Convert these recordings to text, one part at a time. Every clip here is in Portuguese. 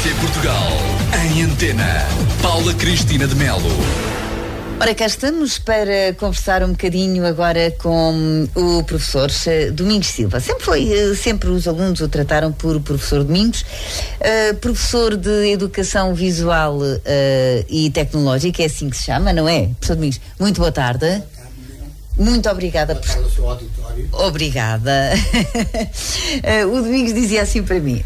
RTP Portugal, em antena. Paula Cristina de Melo. Ora, cá estamos para conversar um bocadinho agora com o professor Domingos Silva. Sempre os alunos o trataram por professor Domingos, professor de Educação Visual e Tecnológica, é assim que se chama, não é? Professor Domingos, muito boa tarde. Muito obrigada por... o seu auditório. Obrigada. O Domingos dizia assim para mim,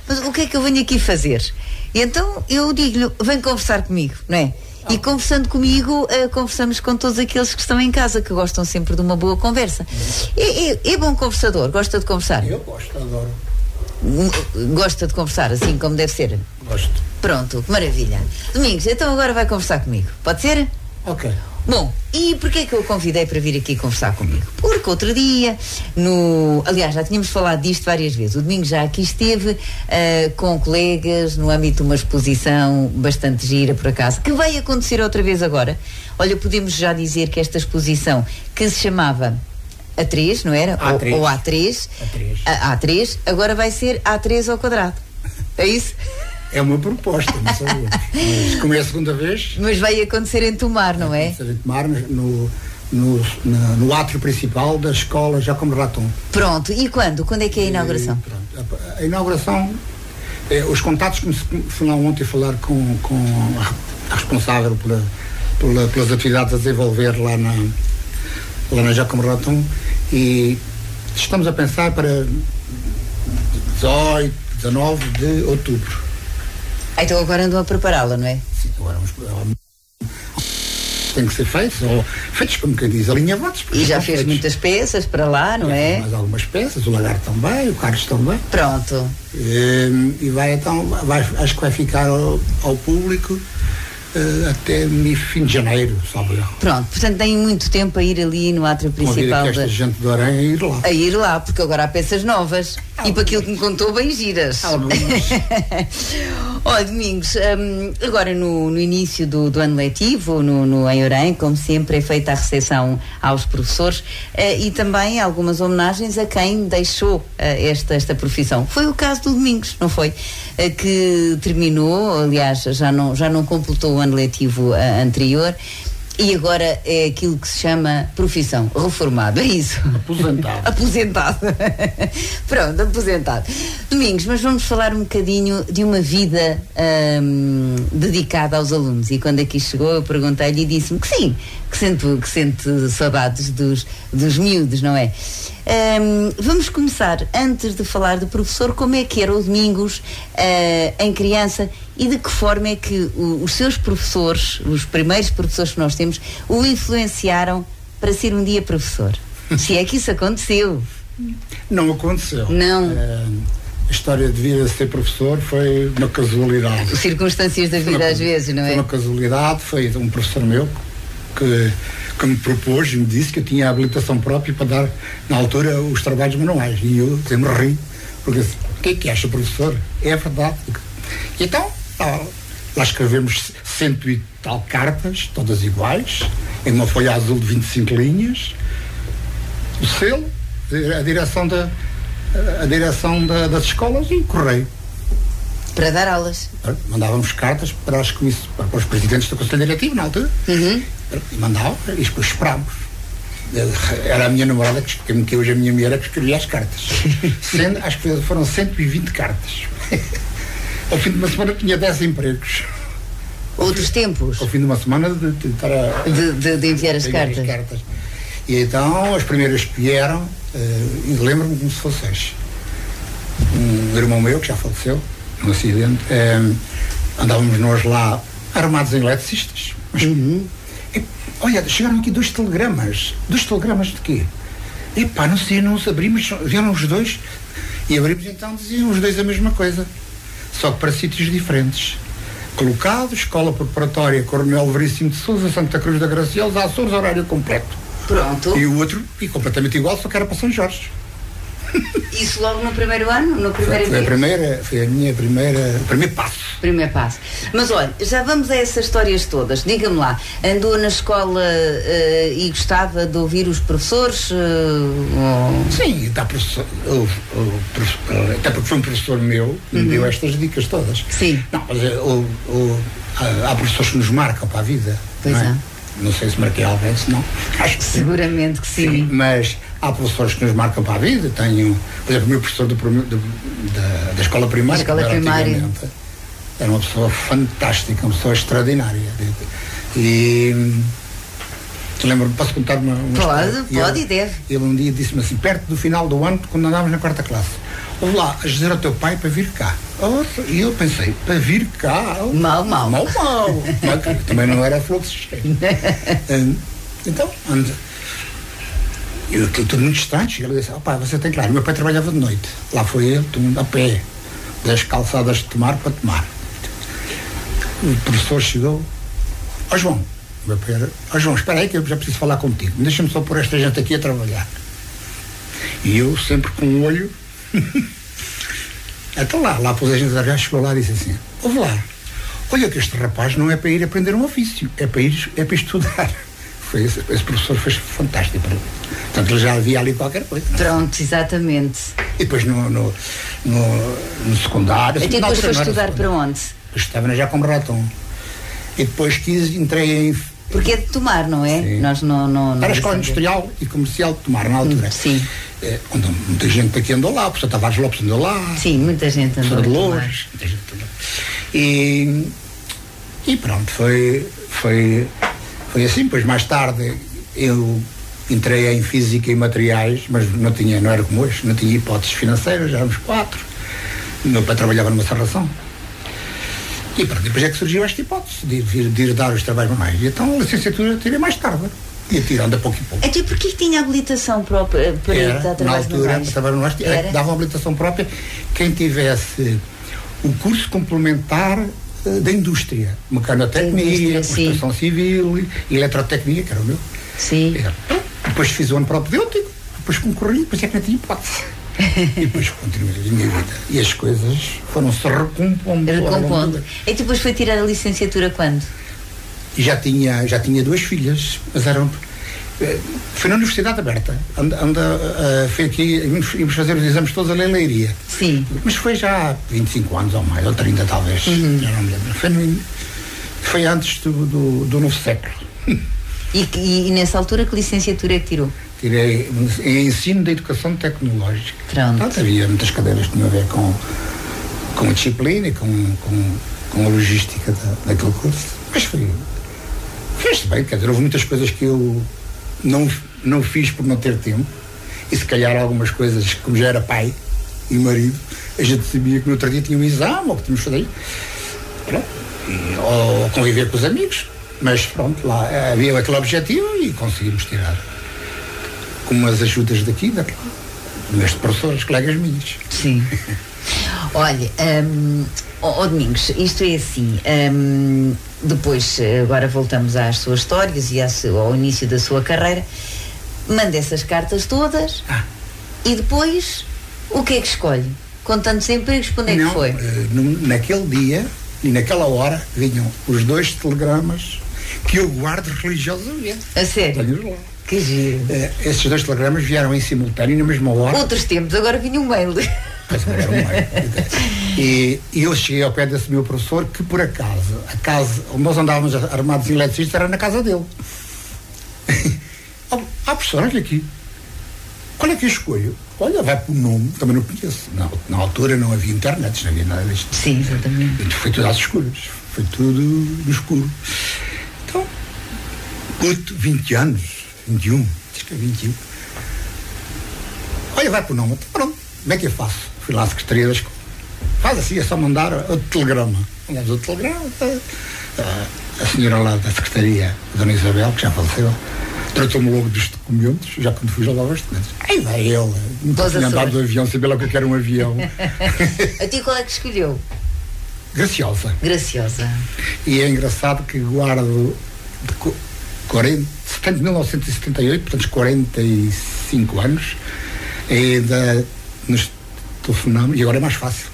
mas o que é que eu venho aqui fazer? E então eu digo-lhe, vem conversar comigo, não é? E conversando comigo, conversamos com todos aqueles que estão em casa, que gostam sempre de uma boa conversa. É bom conversador? Gosta de conversar? Eu gosto, adoro. Gosta de conversar, assim como deve ser? Gosto. Pronto, maravilha. Domingos, então agora vai conversar comigo. Pode ser? Ok. Bom, e porquê é que eu o convidei para vir aqui conversar comigo? Porque outro dia, aliás, já tínhamos falado disto várias vezes, o Domingos já aqui esteve com colegas no âmbito de uma exposição bastante gira, por acaso, que vai acontecer outra vez agora. Olha, podemos já dizer que esta exposição, que se chamava A3, não era? A3. Ou A3. A3, agora vai ser A3 ao quadrado. É isso? É uma proposta, não sabemos. Mas como é a segunda vez... Mas vai acontecer em Tomar, não é? Vai acontecer em Tomar, no átrio principal da escola Giacomo Raton. Pronto, e quando? Quando é que é a inauguração? A inauguração, os contatos que fui lá ontem falar com a responsável pelas atividades a desenvolver lá na Giacomo Raton, e estamos a pensar para 18, 19 de outubro. Então agora andam a prepará-la, não é? Sim, agora tem que ser feitos como quem diz, alinhavados. E já fez muitas peças para lá, não é? Mais algumas peças, o Lagarto também, o Carlos também. Pronto. E vai então, acho que vai ficar ao público até fim de janeiro, sabe? Pronto, portanto tem muito tempo a ir ali no átrio principal. Esta gente de Orem a ir lá. A ir lá, porque agora há peças novas. E para aquilo que me contou, bem giras. Olha, Domingos, agora no início do ano letivo, em Orem, como sempre, é feita a recepção aos professores e também algumas homenagens a quem deixou esta profissão. Foi o caso do Domingos, não foi? Que terminou, aliás, já não completou o ano letivo anterior. E agora é aquilo que se chama profissão, reformado, é isso? Aposentado. Pronto, aposentado. Domingos, mas vamos falar um bocadinho de uma vida dedicada aos alunos. E quando aqui chegou, eu perguntei-lhe e disse-me que sim, que sente saudades dos miúdos, não é? Vamos começar, antes de falar de professor, como é que era o Domingos em criança e de que forma é que os seus professores, os primeiros professores que nós temos, o influenciaram para ser um dia professor? Se é que isso aconteceu. Não aconteceu. Não. A história de vir a ser professor foi uma casualidade. Circunstâncias da vida às vezes, não é? Foi uma casualidade, foi um professor meu que me propôs e me disse que eu tinha a habilitação própria para dar, na altura, os trabalhos manuais. E eu sempre ri, porque disse, o que é que acha, professor? É verdade. E então, lá escrevemos 100 e tal cartas, todas iguais, em uma folha azul de 25 linhas, o selo, a direção das escolas e o correio. Para dar aulas. Mandávamos cartas para os presidentes do Conselho Diretivo, na altura. Uhum. E mandava, e depois esperámos. Era a minha namorada, que hoje a minha mulher, que escrevia as cartas. Acho que foram 120 cartas. Ao fim de uma semana tinha 10 empregos. Outros tempos? Ao fim de uma semana de enviar as cartas. E então as primeiras que vieram, e lembro-me como se fosse hoje. Um irmão meu, que já faleceu, num acidente, andávamos nós lá armados em eletricistas. Olha, chegaram aqui 2 telegramas. 2 telegramas de quê? Epá, não sei, não os abrimos, vieram os 2 e abrimos, então diziam os 2 a mesma coisa, só que para sítios diferentes. Colocado, Escola Preparatória Coronel Veríssimo de Sousa, Santa Cruz da Graciosa, Açores, horário completo. Pronto. E o outro, e completamente igual, só que era para São Jorge. Isso logo no primeiro ano? No primeiro Foi o primeiro passo. Primeiro passo. Mas olha, já vamos a essas histórias todas. Diga-me lá, andou na escola e gostava de ouvir os professores? Sim, até porque foi um professor meu que me deu estas dicas todas. Sim. Não, mas há professores que nos marcam para a vida. Pois é. Não sei se marquei alguém, se não. Acho que seguramente que sim. Mas há professores que nos marcam para a vida. Tenho, por exemplo, o meu professor da escola primária. Escola primária. Era uma pessoa fantástica, uma pessoa extraordinária. E lembro-me, posso contar uma história? Pode e deve. Ele um dia disse-me assim, perto do final do ano, quando andávamos na 4ª classe: ouve lá, a dizer ao teu pai para vir cá. E eu pensei, para vir cá? Mal. Também não era fluxo cheio. Então, anda. Eu aquilo tudo muito estranho. E ele disse, pai, você tem claro, meu pai trabalhava de noite. Lá foi ele, a pé, das calçadas de tomar para tomar. O professor chegou, João, meu pai era, João, espera aí que eu já preciso falar contigo. Deixa-me só pôr esta gente aqui a trabalhar. E eu sempre com o olho. Então lá pôs a gente já chegou lá e disse assim, ouve lá, olha que este rapaz não é para ir aprender um ofício, é para estudar. Esse professor foi fantástico para mim. Portanto, ele já havia ali qualquer coisa. Pronto, exatamente. E depois no secundário. E depois foi estudar para onde? Eu estava já como Raton. E depois entrei em... Porque é de Tomar, não é? Sim. Nós não era a Escola Industrial e Comercial de Tomar, na altura. Sim. Onde muita gente aqui andou lá, o professor Tavares Lopes andou lá. Sim, muita gente andou lá. Loures, muita gente andou. E pronto, foi assim. Depois mais tarde eu entrei em Física e Materiais, mas não era como hoje, não tinha hipóteses financeiras, já éramos 4. O meu pai trabalhava numa serração. E pronto, depois é que surgiu esta hipótese de ir dar os trabalhos manuais. E então a licenciatura eu tirei mais tarde. Ia tirando a pouco e pouco. Então porquê que tinha habilitação própria para ir dar trabalhos manuais? Na altura, dava uma habilitação própria quem tivesse o curso complementar da indústria. Mecanotecnia, construção civil, eletrotecnia, que era o meu. Sim. Depois fiz o ano propedêutico, depois concorri, depois é que não tinha hipótese. E depois continuei a minha vida. E as coisas foram-se recompondo. E depois foi tirar a licenciatura quando? E já tinha 2 filhas, mas eram... Foi na Universidade Aberta. Foi aqui, íamos fazer os exames todos a Leiria. Sim. Mas foi já há 25 anos ou mais, ou 30 talvez. Já não me lembro. Foi antes do novo século. E nessa altura que licenciatura é que tirou? Tirei em ensino da educação tecnológica. Pronto. Havia muitas cadeiras que tinham a ver com a disciplina e com a logística daquele curso. Mas fez-se bem, quer dizer, houve muitas coisas que eu não fiz por não ter tempo. E se calhar algumas coisas, como já era pai e marido, a gente sabia que no outro dia tinha um exame ou que tínhamos de fazer. Ou conviver com os amigos. Mas pronto, lá havia aquele objetivo e conseguimos tirar. Com umas ajudas daqui e daquela. Neste professores, colegas minhas. Sim. Olha, Domingos, isto é assim. Depois, agora voltamos às suas histórias e ao início da sua carreira. Manda essas cartas todas e depois o que é que escolhe? Contando sempre quando é que foi? Naquele dia e naquela hora vinham os 2 telegramas que eu guardo religiosamente. A sério? Tenho lá. Que giro. Esses 2 telegramas vieram em simultâneo na mesma hora. Outros tempos, agora vinha um mail. Pois era um mail. E eu cheguei ao pé desse meu professor que, por acaso, a casa onde nós andávamos armados em eletricistas era na casa dele. Professor, olha aqui. Qual é que eu escolho? Olha, vai para o nome, também não conheço. Na altura não havia internet, não havia nada disto. Sim, exatamente. Foi tudo às escuras. Foi tudo no escuro. Então, 20 anos, 21, acho que é 21. Olha, vai para o nome. Pronto, como é que eu faço? Fui lá à Secretaria da Escola. Faz assim, é só mandar outro telegrama. Mandamos outro telegrama. A senhora lá da Secretaria, a Dona Isabel, que já faleceu, tratou-me logo dos documentos, já quando fui já dava os documentos. Aí vai ele, nunca tinha andado do avião, sabia lá que eu quero um avião. A ti qual é que escolheu? Graciosa. E é engraçado que guardo de 1978, portanto 45 anos, ainda nos telefonamos, e agora é mais fácil.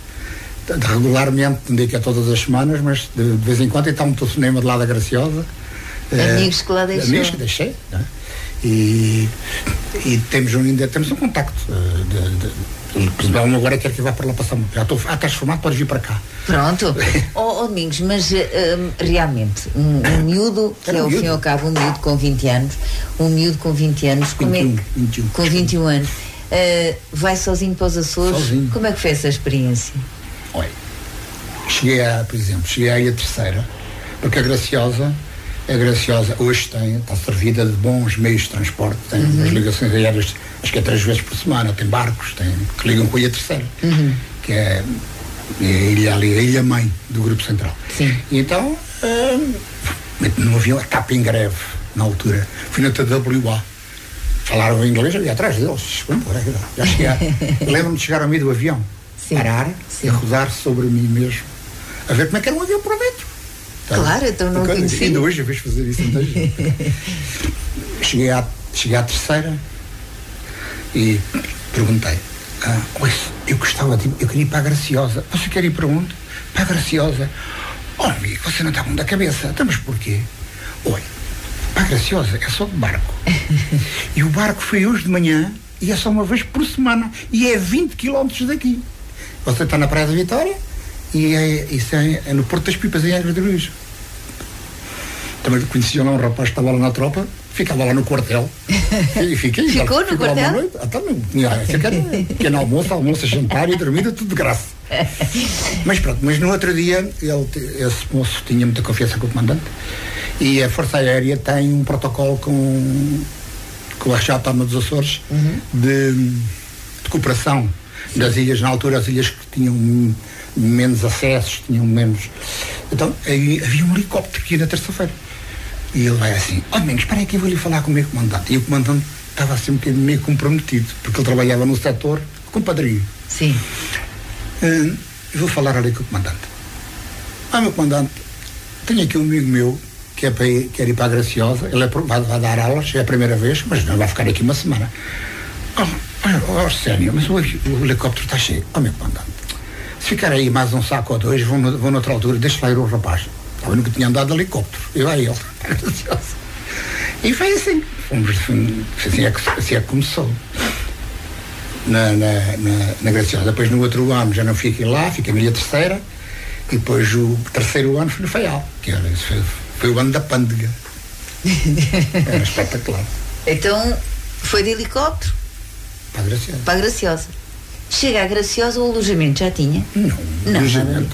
regularmente, não digo que é todas as semanas, mas de vez em quando está um telefonema de lá da Graciosa. Amigos que lá deixou. Amigos que deixei, não é? E temos um contacto. Agora quero que vá para lá passar. Já estás formado, podes vir para cá. Pronto. Domingos, mas realmente, um miúdo, que é ao fim e ao cabo um miúdo com 20 anos, com 21 anos, vai sozinho para os Açores. Sozinho. Como é que foi essa experiência? Olha, cheguei aí a terceira, porque a Graciosa hoje está servida de bons meios de transporte, tem as ligações aéreas, acho que é 3 vezes por semana, tem barcos, que ligam com a Ilha Terceira, que é a ilha mãe do Grupo Central. Sim. E então, no avião, a TAP em greve, na altura, fui na TWA, falaram em inglês, ali atrás deles, já cheguei, lembro-me de chegar ao meio do avião, parar e rodar sobre mim mesmo, a ver como é que era um avião por dentro. Claro, então não conheci. Ainda hoje eu vejo fazer isso muita gente. Cheguei à terceira e perguntei, eu queria ir para a Graciosa. Você quer ir para onde? Para a Graciosa. Amigo, você não está bom da cabeça. Então, mas porquê? Olha, para a Graciosa é só de barco. E o barco foi hoje de manhã e é só uma vez por semana. E é 20 km daqui. Você está na Praia da Vitória e isso é no Porto das Pipas, em Angra do Heroísmo. Também conhecia lá um rapaz que estava lá na tropa, ficava lá no quartel e fiquei. Ficou no quartel? Lá uma noite. Pequeno almoço, jantar e dormida, tudo de graça. Mas pronto, mas no outro dia esse moço tinha muita confiança com o comandante e a Força Aérea tem um protocolo com a RJ dos Açores de cooperação das ilhas. Na altura as ilhas que tinham menos acessos, tinham menos. Então aí havia um helicóptero que ia na terça-feira. E ele vai assim, Domingos, espera aí que eu vou lhe falar com o meu comandante. E o comandante estava assim um bocadinho meio comprometido, porque ele trabalhava no setor com padrinho. Sim. Eu vou falar ali com o comandante. Meu comandante, tenho aqui um amigo meu que quer ir para a Graciosa, ele vai dar aulas, é a primeira vez, mas não vai ficar aqui uma semana. Sério, mas o helicóptero está cheio. Meu comandante, se ficar aí mais um saco ou dois, vou noutra altura, deixa lá ir o rapaz. Eu nunca tinha andado de helicóptero. Eu a ele. E foi assim. Assim é que começou. Na Graciosa. Depois no outro ano já não fiquei lá, fiquei na Ilha Terceira. E depois o terceiro ano fui no Faial. Que foi o ano da pândega. Era espetacular. Então foi de helicóptero? Para a Graciosa. Para a Graciosa. Chega à Graciosa, o alojamento já tinha? Não. Alojamento.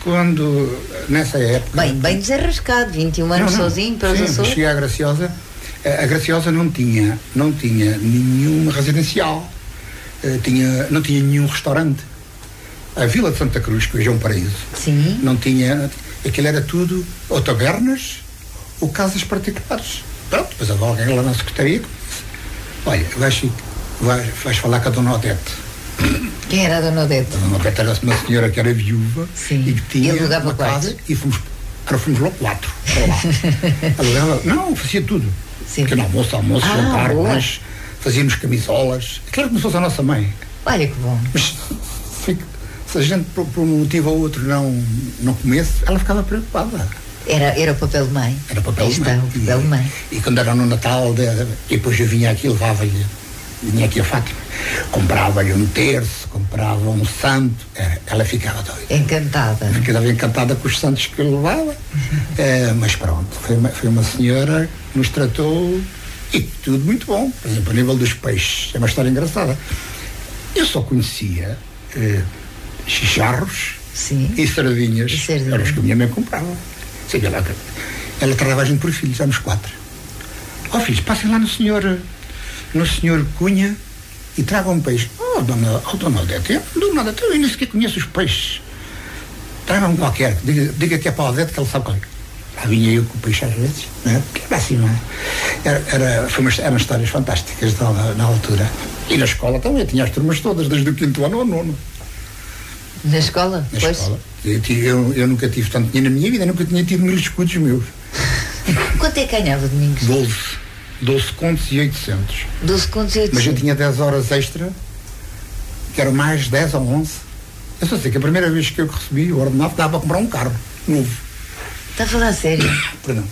Quando nessa época. Bem desarrascado, 21 anos sozinho para os Açores. Cheguei à Graciosa. A Graciosa não tinha nenhuma residencial, não tinha nenhum restaurante. A Vila de Santa Cruz, que hoje é um paraíso, não tinha. Aquilo era tudo ou tabernas ou casas particulares. Pronto, depois havia alguém lá na secretaria que disse, olha, vais falar com a Dona Odete. Quem era a Dona Odete? A Dona Odete era uma senhora que era viúva e que tinha uma casa e fomos logo 4 para lá. Alugava, não, fazia tudo. Pequeno almoço, jantar, mas fazíamos camisolas. Aquilo como se fosse a nossa mãe. Olha que bom. Mas se a gente por um motivo ou outro não comesse, ela ficava preocupada. Era o papel de mãe. Era o papel de mãe. O papel de mãe. E quando era no Natal, e depois eu vinha aqui, levava-lhe, vinha aqui a Fátima, comprava-lhe um terço, comprava um santo, ela ficava doida. Encantada. Ficava encantada com os santos que eu levava. Mas pronto, foi uma senhora que nos tratou e tudo muito bom. Por exemplo, a nível dos peixes, é uma história engraçada. Eu só conhecia chicharros e sardinhas. Eram os que a minha mãe comprava. Ela tratava a gente por filhos, éramos 4. Filhos, passem lá no senhor Cunha e tragam um peixe. Dona Odete, eu nem sequer conheço os peixes. Tragam um qualquer, diga que é para a Odete que ele sabe qual é. Lá vinha eu com o peixe às vezes, né? Porque era assim, não é? Eram histórias fantásticas na altura. E na escola também, tinha as turmas todas, desde o 5º ano ao 9º. Na escola? Na escola. Eu nunca tive tanto dinheiro na minha vida, nunca tinha tido 1000 escudos meus. Quanto é que ganhava, Domingos? 12 contos e 800. 12 contos e 800. Mas eu tinha 10 horas extra, que eram mais 10 ou 11. Eu só sei que a primeira vez que eu recebi o ordenado dava para comprar um carro novo. Está a falar sério? Perdão.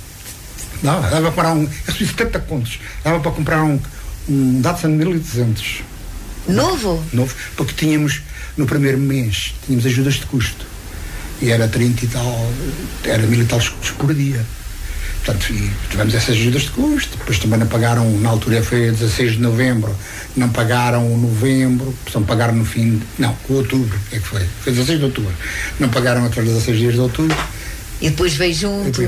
Dava para comprar eu recebi 70 contos. Dava para comprar um Datsun 1200. Novo? Novo, porque tínhamos, no primeiro mês, tínhamos ajudas de custo. E era 30 e tal, era 1000 e tal escudos por dia. Portanto, e tivemos essas ajudas de custo, depois também não pagaram, na altura foi 16 de novembro, não pagaram novembro, precisam pagar no fim, outubro, é que foi 16 de outubro, não pagaram até 16 dias de outubro. E depois veio junto.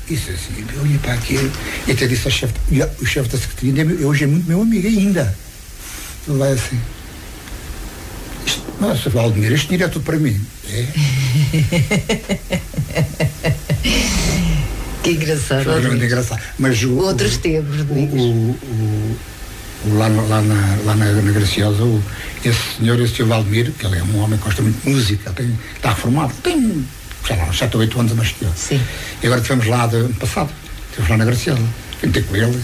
Isso assim, eu olhei para aquilo, e até disse ao chefe, o chefe da secretaria, hoje é muito meu amigo ainda. Ele vai assim, nossa, Valdemir, este dinheiro é tudo para mim. É. Que engraçado. Foi muito engraçado. Mas outros tempos, lá na Graciosa, esse senhor Valdemir, que ele é um homem que gosta muito de música, está reformado, tem, sei lá, 7 ou 8 anos a mais que eu. Sim. E agora estivemos lá ano passado, estivemos lá na Graciosa, ter com ele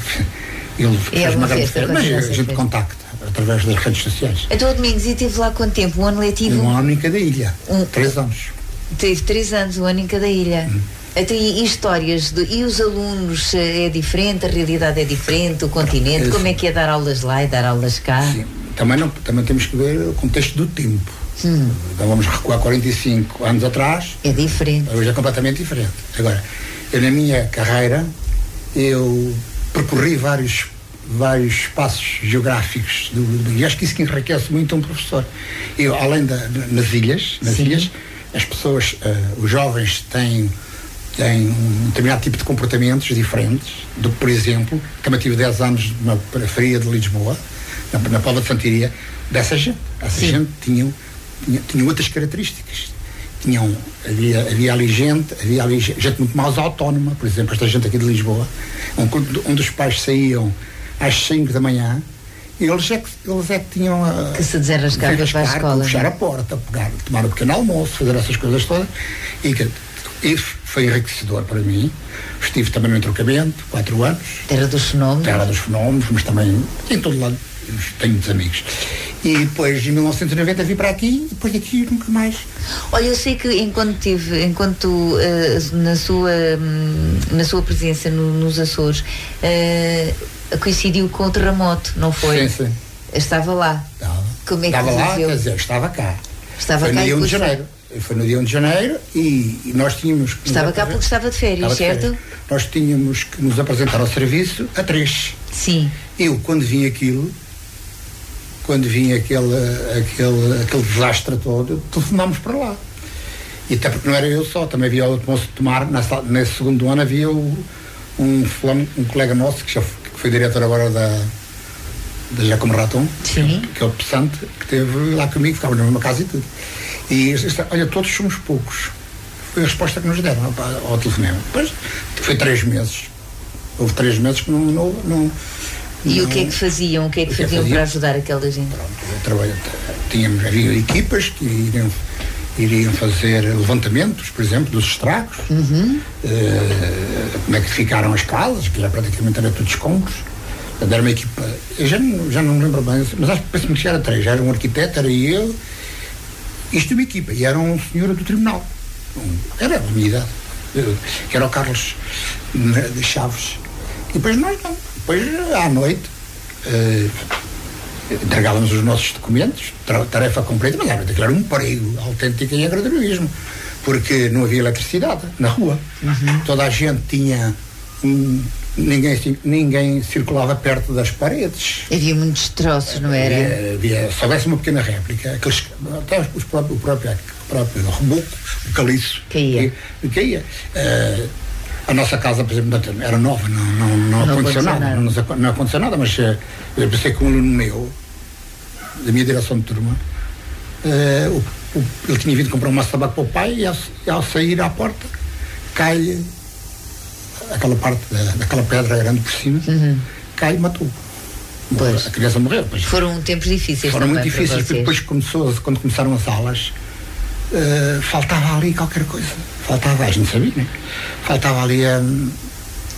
fez uma grande festa, mas a gente contacta através das redes sociais. Então, Domingos, e teve lá quanto tempo? Um ano letivo? Um ano em cada ilha. 3 anos. Teve 3 anos, um ano em cada ilha. Até e histórias, e os alunos, é diferente, a realidade é diferente, o continente, como é que é dar aulas lá e dar aulas cá? Sim. Também temos que ver o contexto do tempo. Então vamos recuar 45 anos atrás. É diferente. Hoje é completamente diferente. Agora, eu na minha carreira, eu percorri vários espaços geográficos e acho que isso que enriquece muito um professor. Eu, além nas ilhas, as pessoas, os jovens têm um determinado tipo de comportamentos diferentes do que, por exemplo, também tive 10 anos na periferia de Lisboa, na Póvoa de Santiria, dessa gente. Essa gente tinha outras características. Havia ali gente muito mais autónoma. Por exemplo, esta gente aqui de Lisboa, onde os pais saíam às 5 da manhã, eles é que tinham que se desenrascar para a escola, fechar a porta, tomar um pequeno almoço, fazer essas coisas todas, e foi enriquecedor para mim. Estive também no entrocamento 4 anos, Terra dos Fenómenos, mas também em todo lado tenho muitos amigos. E depois, em 1990, vim para aqui, e depois daqui nunca mais. Olha, eu sei que na sua presença nos Açores, coincidiu com o terremoto, não foi? Sim. Estava lá. Como é que estava lá, quer dizer, estava cá. Foi no dia 1 de janeiro. Foi no dia 1 de janeiro e nós tínhamos... Estava cá porque estava de férias, certo? Nós tínhamos que nos apresentar ao serviço a 3. Sim. Eu, quando vim aquele desastre todo, telefonámos para lá. E até porque não era eu só, também havia outro moço de Tomar, nesse segundo ano havia um colega nosso, que foi diretor agora da Giacomo Raton, que é o Pessante, que esteve lá comigo, ficava na mesma casa e tudo. E olha, todos somos poucos. Foi a resposta que nos deram ao telefonema. Depois foi 3 meses. Houve 3 meses que não. E o que é que faziam? O que é que faziam para ajudar aquela gente? Pronto, havia equipas que iriam fazer levantamentos, por exemplo, dos estragos, como é que ficaram as casas, que já praticamente era tudo escombros. Era uma equipa, eu já não me lembro bem, mas acho que penso-me que já era 3, já era um arquiteto, era eu, isto é uma equipa, e era um senhor do tribunal, era a minha idade, que era o Carlos de Chaves. E depois nós não, depois à noite entregávamos os nossos documentos, tarefa cumprida, mas era um perigo autêntico em agradorismo, porque não havia eletricidade na rua, toda a gente tinha ninguém circulava perto das paredes. Havia muitos troços, não era? Se houvesse uma pequena réplica, até o próprio reboco, o caliço, caía. A nossa casa, por exemplo, era nova, não aconteceu nada. Não aconteceu nada, mas eu pensei que um aluno meu, da minha direção de turma, ele tinha vindo comprar um maço de tabaco para o pai e ao sair à porta, cai-lhe aquela parte daquela pedra grande por cima, cai e matou. A criança morreu. Foram tempos difíceis. Foram muito difíceis, porque depois quando começaram as aulas, faltava ali qualquer coisa. Faltava, a gente sabia, né? Faltava ali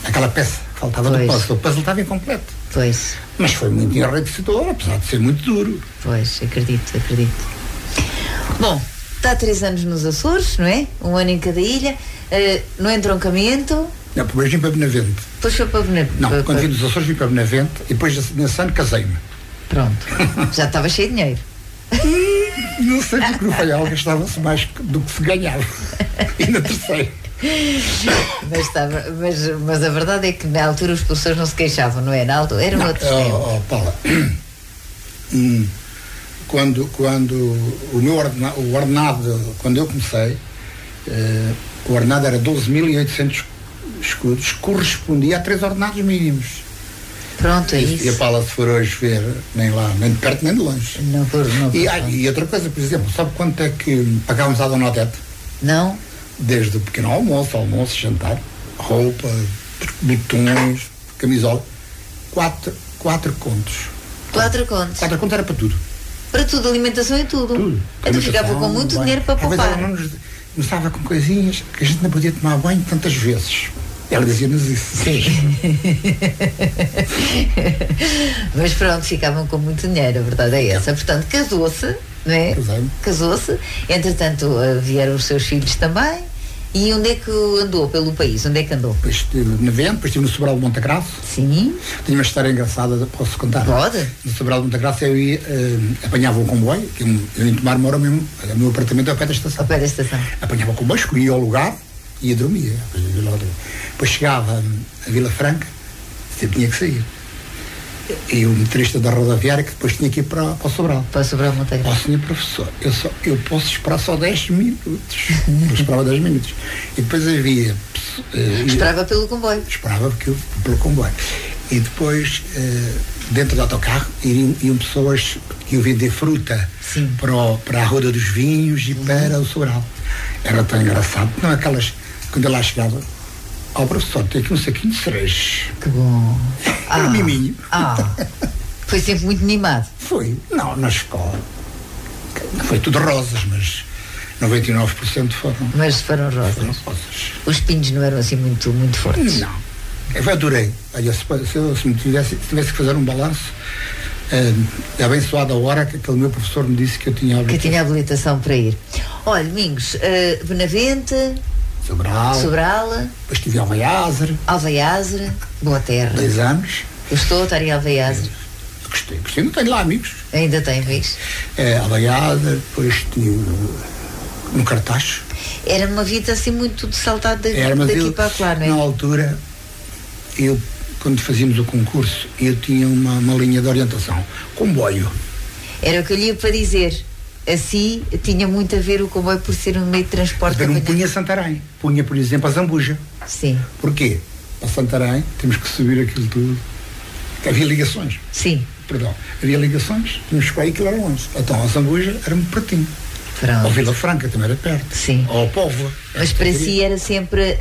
aquela peça, faltava do puzzle. O puzzle estava incompleto. Pois. Mas foi muito enriquecedor, apesar de ser muito duro. Pois, acredito. Bom, Está há 3 anos nos Açores, não é? 1 ano em cada ilha, no entroncamento. Não, depois vim para Benavente. Depois foi para Benavente. Não, quando vim dos Açores vim para Benavente e depois nesse ano casei-me. Pronto, já estava cheio de dinheiro. Não sei porque no Faial gastava-se mais do que se ganhava. E na terceira. Mas a verdade é que na altura os professores não se queixavam, não é? Na altura era um outro tempo. Paula, quando o ordenado, quando eu comecei, o ordenado era 12.800 escudos, correspondia a 3 ordenados mínimos. Pronto, é isso. E a Paula, se for hoje ver, nem lá, nem de perto nem de longe. Não. E outra coisa, por exemplo, sabe quanto é que pagávamos à Dona Odete? Não? Desde o pequeno almoço, jantar, roupa, botões, camisola, 4 contos. 4 contos? 4 contos era para tudo. Para tudo, alimentação e tudo. Então ficava com muito dinheiro para poupar. Ela começava com coisinhas que a gente não podia tomar banho tantas vezes. Ela dizia-nos isso. Sim. Mas pronto, ficavam com muito dinheiro, a verdade é essa. Portanto, casou-se, não é? Casou-se. Entretanto, vieram os seus filhos também. E onde é que andou pelo país? Onde é que andou? Depois estive na Vente, depois estive no Sobral de Montagraço. Sim. Tenho uma história engraçada, posso contar? Pode. No Sobral de Montagraço eu ia, apanhava um comboio, que eu em Tomar moro mesmo, o meu apartamento é ao pé da estação. Ao pé da estação. Apanhava o comboio, escolhia o lugar e ia dormir. Depois chegava a Vila Franca, sempre tinha que sair. E o motorista da rodoviária que depois tinha que ir para o Sobral. Para o Sobral Montagraço. Ó, senhor professor, eu posso esperar só 10 minutos. Eu esperava 10 minutos. E depois havia... esperava pelo comboio. Esperava pelo comboio. E depois, dentro do autocarro, iam pessoas que iam vender fruta para a Roda dos Vinhos e para o Sobral. Era tão engraçado. Não, aquelas... Quando eu lá chegava... Ó, professor, tem aqui um saquinho de cerejas. Que bom. Era um miminho. Foi sempre muito mimado. Foi. Não, na escola. Não foi tudo rosas, mas 99% foram. Mas foram rosas. Os pinhos não eram assim muito fortes. Não. Eu adorei. Olha, se me tivesse que fazer um balanço, abençoada a hora que aquele meu professor me disse que eu tinha habilitação. Que tinha habilitação para ir. Olha, Domingos, Benavente... Sobral. Depois estive em Alvaiázere, boa terra. 2 anos. Gostou de estar em Alvaiázere? Gostei, não tenho lá amigos. Ainda tem amigos? Alvaiázere, depois estive no Cartacho. Era uma vida assim muito de saltado daqui para lá, não é? Na altura, quando fazíamos o concurso, eu tinha uma linha de orientação, comboio. Era o que eu lhe ia para dizer. Assim, tinha muito a ver o comboio por ser um meio de transporte. Mas não punha Santarém. Punha, por exemplo, a Zambuja. Sim. Porquê? A Santarém, temos que subir aquilo tudo. Havia ligações. Sim. Perdão. Havia ligações, tínhamos que ir aquilo era longe. Então, a Zambuja era muito pertinho. Pronto. Ou Vila Franca também era perto. Sim. Ou Póvoa. Mas para si era sempre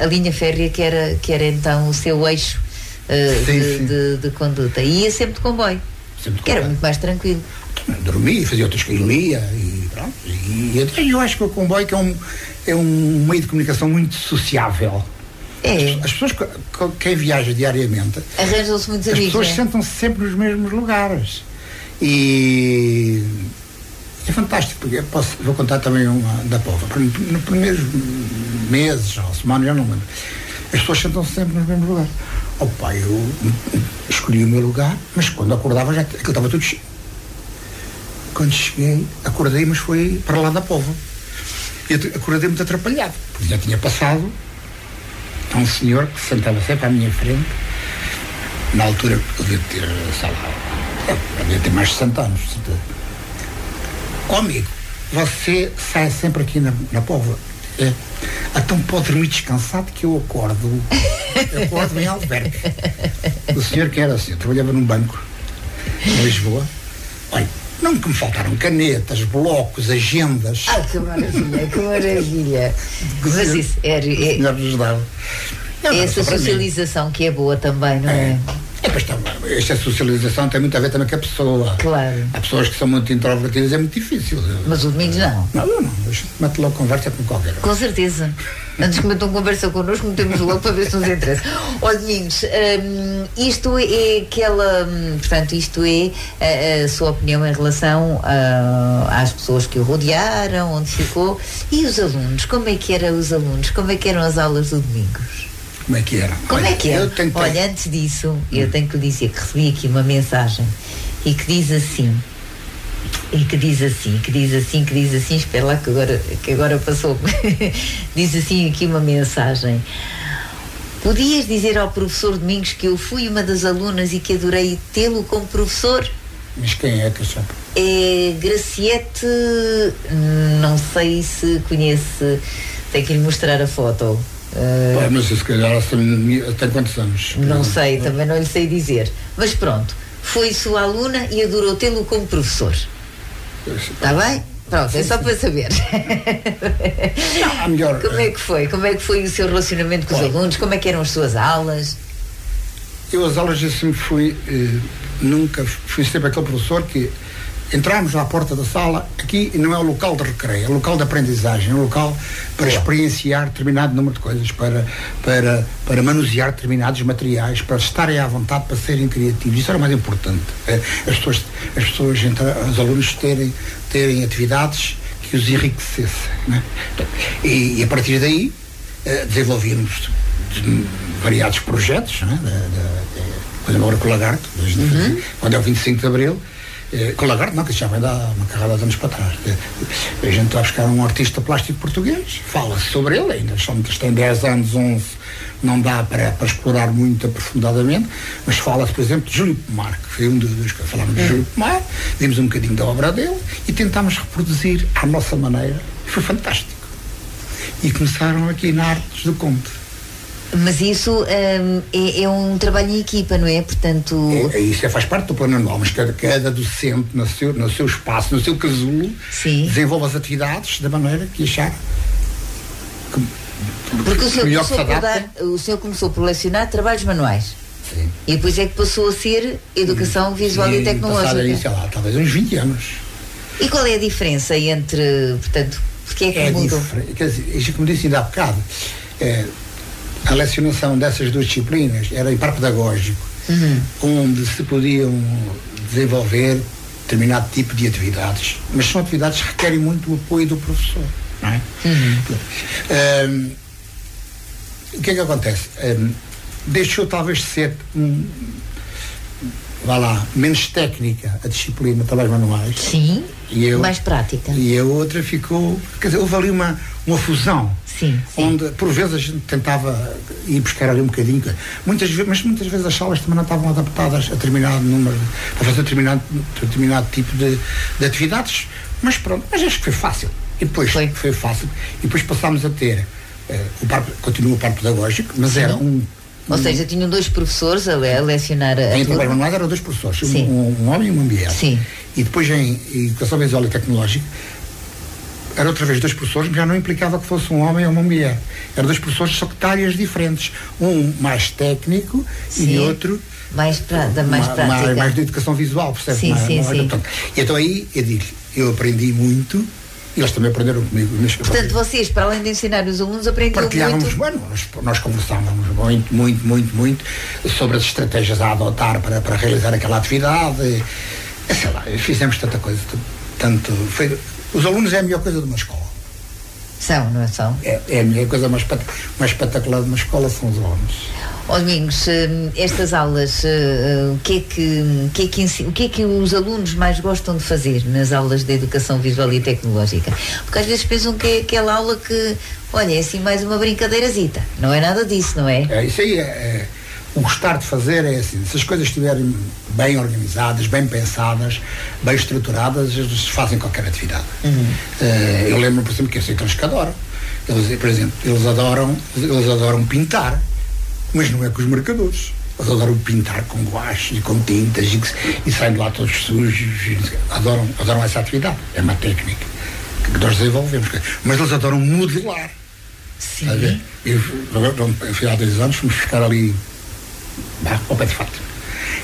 a linha férrea que era então o seu eixo de conduta. E ia sempre de comboio. Que era muito mais tranquilo. Dormia, fazia outras coisas, lia e pronto. E eu acho que o comboio é um meio de comunicação muito sociável. As pessoas, quem viaja diariamente, arranjam-se muitos amigos. As pessoas sentam-se sempre nos mesmos lugares. E é fantástico, porque vou contar também uma da Póvoa. Nos primeiros meses ou semanas, já não lembro. As pessoas sentam-se sempre nos mesmos lugares. Eu escolhi o meu lugar, mas quando acordava aquilo estava tudo cheio. Quando cheguei, acordei, mas foi para lá da Póvoa. Eu acordei muito atrapalhado, porque já tinha passado a um senhor que se sentava sempre à minha frente. Na altura, eu devia ter, sei lá, devia ter mais de 60 anos. Amigo, você sai sempre aqui na Póvoa? Então pode dormir descansado que eu acordo em Alverca. O senhor que era assim, eu trabalhava num banco em Lisboa. Olha, não que me faltaram canetas, blocos, agendas. Que maravilha, que maravilha. Mas isso o senhor nos dava. Essa socialização que é boa também, não é? Esta socialização tem muito a ver também com a pessoa. Claro. Há pessoas que são muito introvertidas, é muito difícil. Mas o Domingos não. Não. Mete logo conversa com qualquer um. Com certeza. Antes que metam conversa connosco, metemos logo para ver se nos interessa. Ó Domingos, isto é aquela. Portanto, isto é a sua opinião em relação às pessoas que o rodearam, onde ficou. E os alunos? Como é que eram os alunos? Como é que eram as aulas do Domingos? Como é que era? Como é que era? Olha, antes disso, eu tenho que lhe dizer que recebi aqui uma mensagem e que diz assim, espera lá que agora passou. Diz assim aqui uma mensagem: podias dizer ao professor Domingos que eu fui uma das alunas e que adorei tê-lo como professor? Mas quem é que sabe? É Graciete, não sei se conhece, tenho que lhe mostrar a foto. Mas se calhar tem quantos anos? Não sei, também não lhe sei dizer. Mas pronto, foi sua aluna e adorou tê-lo como professor. Está bem? Pronto, é só para saber. Melhor, como é que foi? Como é que foi o seu relacionamento com os alunos? Como é que eram as suas aulas? Eu as aulas eu sempre fui, nunca fui sempre aquele professor que entramos à porta da sala, aqui não é o local de recreio, é o local de aprendizagem, é o local para experienciar determinado número de coisas, para manusear determinados materiais, para estarem à vontade, para serem criativos. Isso era o mais importante. As pessoas, os alunos terem atividades que os enriquecessem, né? E a partir daí desenvolvíamos variados projetos, né? Por exemplo, agora com o Lagarto, quando é o 25 de Abril, com o Lagarto não, que já vem dar uma carrada de anos para trás. A gente está a buscar um artista plástico português, fala-se sobre ele, ainda tem 10 anos, 11, não dá para explorar muito aprofundadamente, mas fala-se, por exemplo, de Júlio Pomar, que foi um dos que falámos de Júlio Pomar, vimos um bocadinho da obra dele e tentámos reproduzir à nossa maneira, e foi fantástico. E começaram aqui na Artes do Conte. Mas isso é um trabalho em equipa, não é? Portanto... Isso faz parte do plano anual, mas cada docente no seu espaço, no seu casulo, desenvolve as atividades da maneira que achar que porque o senhor começou por lecionar trabalhos manuais. Sim. E depois é que passou a ser educação visual e tecnológica. Aí, sei lá, talvez uns 20 anos. E qual é a diferença entre, portanto, porque é que mudou? Quer dizer, como disse ainda há bocado, a lecionação dessas duas disciplinas era em par pedagógico, onde se podiam desenvolver determinado tipo de atividades, mas são atividades que requerem muito o apoio do professor, não é? O que é que acontece? Deixou talvez de ser menos técnica a disciplina de trabalhos manuais. Sim, mais prática. E a outra ficou, quer dizer, houve ali uma fusão. Sim. Onde por vezes a gente tentava ir buscar ali um bocadinho, mas muitas vezes as salas também não estavam adaptadas a determinado número, a fazer determinado tipo de atividades, mas pronto, mas acho que foi fácil. E depois foi fácil. E depois passámos a ter continua o par pedagógico, mas era ou seja, tinham dois professores a lecionar a em trabalho manual eram dois professores, um homem e uma mulher. Sim. E depois em educação visual e tecnológica era outra vez dois professores, mas já não implicava que fosse um homem ou uma mulher. Eram dois professores, só que de áreas diferentes. Um mais técnico e outro mais prática. Mais de educação visual, percebe? Sim. E então aí, eu aprendi muito e eles também aprenderam comigo. Portanto, vocês, para além de ensinar os alunos, aprenderam muito? Bueno, nós conversávamos muito sobre as estratégias a adotar para realizar aquela atividade. Sei lá, fizemos tanta coisa. Os alunos é a melhor coisa de uma escola. São, não são? É a melhor coisa mais espetacular de uma escola são os alunos. Domingos, estas aulas, o que é que os alunos mais gostam de fazer nas aulas de educação visual e tecnológica? Porque às vezes pensam que é aquela aula que, olha, é assim mais uma brincadeirazita. Não é nada disso, não é? Isso aí o gostar de fazer é assim, se as coisas estiverem bem organizadas, bem pensadas, bem estruturadas, eles fazem qualquer atividade. Eu lembro, por exemplo, que eu sei que eles adoram. Eles adoram pintar, mas não é com os marcadores. Eles adoram pintar com guache e com tintas e saem de lá todos sujos. Adoram essa atividade. É uma técnica que nós desenvolvemos. Mas eles adoram modelar. Sim. Eu fui há 2 anos, fomos ficar ali ao pé de Fátima.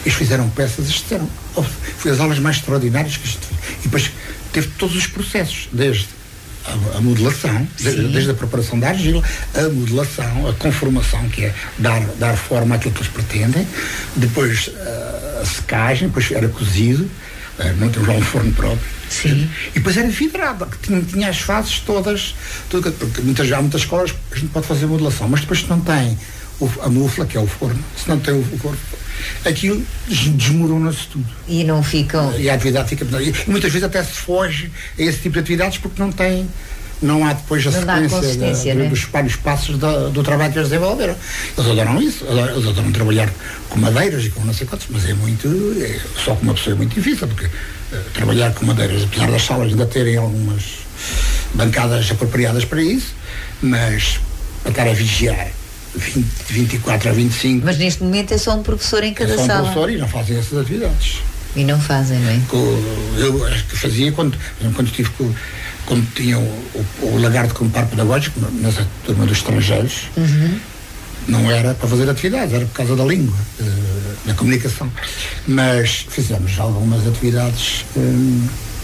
Eles fizeram peças, foi as aulas mais extraordinárias que a gente fez. E depois teve todos os processos, desde a modelação, desde a preparação da argila, a modelação, a conformação, que é dar forma àquilo que eles pretendem, depois a secagem, depois era cozido, não temos lá um forno próprio. Sim. E depois era vidrado, que tinha as fases todas, porque há muitas escolas a gente pode fazer modelação, mas depois se não tem a mufla, que é o forno, se não tem o forno, aquilo desmorona-se tudo. E não ficam... E a atividade fica... E muitas vezes até se foge a esse tipo de atividades porque não há depois a sequência dos vários passos do trabalho que eles desenvolveram. Eles adoram isso, eles adoram trabalhar com madeiras e com não sei quantos, mas só com uma pessoa é muito difícil, porque trabalhar com madeiras, apesar das salas ainda terem algumas bancadas apropriadas para isso, mas para estar a vigiar 24 a 25. Mas neste momento é só um professor em cada sala. É só um professor e não fazem essas atividades. E não fazem, não é? Eu acho que fazia quando estive quando tinha o lagarto como par pedagógico, nessa turma dos estrangeiros, não era para fazer atividades, era por causa da língua, da comunicação. Mas fizemos algumas atividades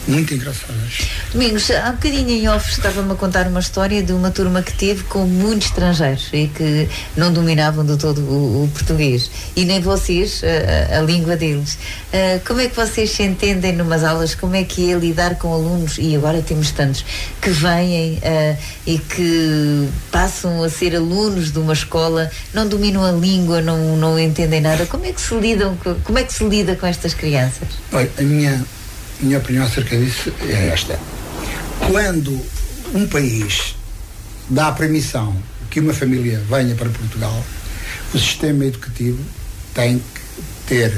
muito engraçadas. Domingos, há bocadinho em off estava-me a contar uma história de uma turma que teve com muitos estrangeiros e que não dominavam do todo o português e nem vocês a língua deles. Como é que vocês se entendem numas aulas? Como é que é lidar com alunos, e agora temos tantos, que vêm e que passam a ser alunos de uma escola, não dominam a língua, não entendem nada? Como é que se lida com estas crianças? Olha, a minha opinião acerca disso é esta. Quando um país dá a permissão que uma família venha para Portugal, o sistema educativo tem que ter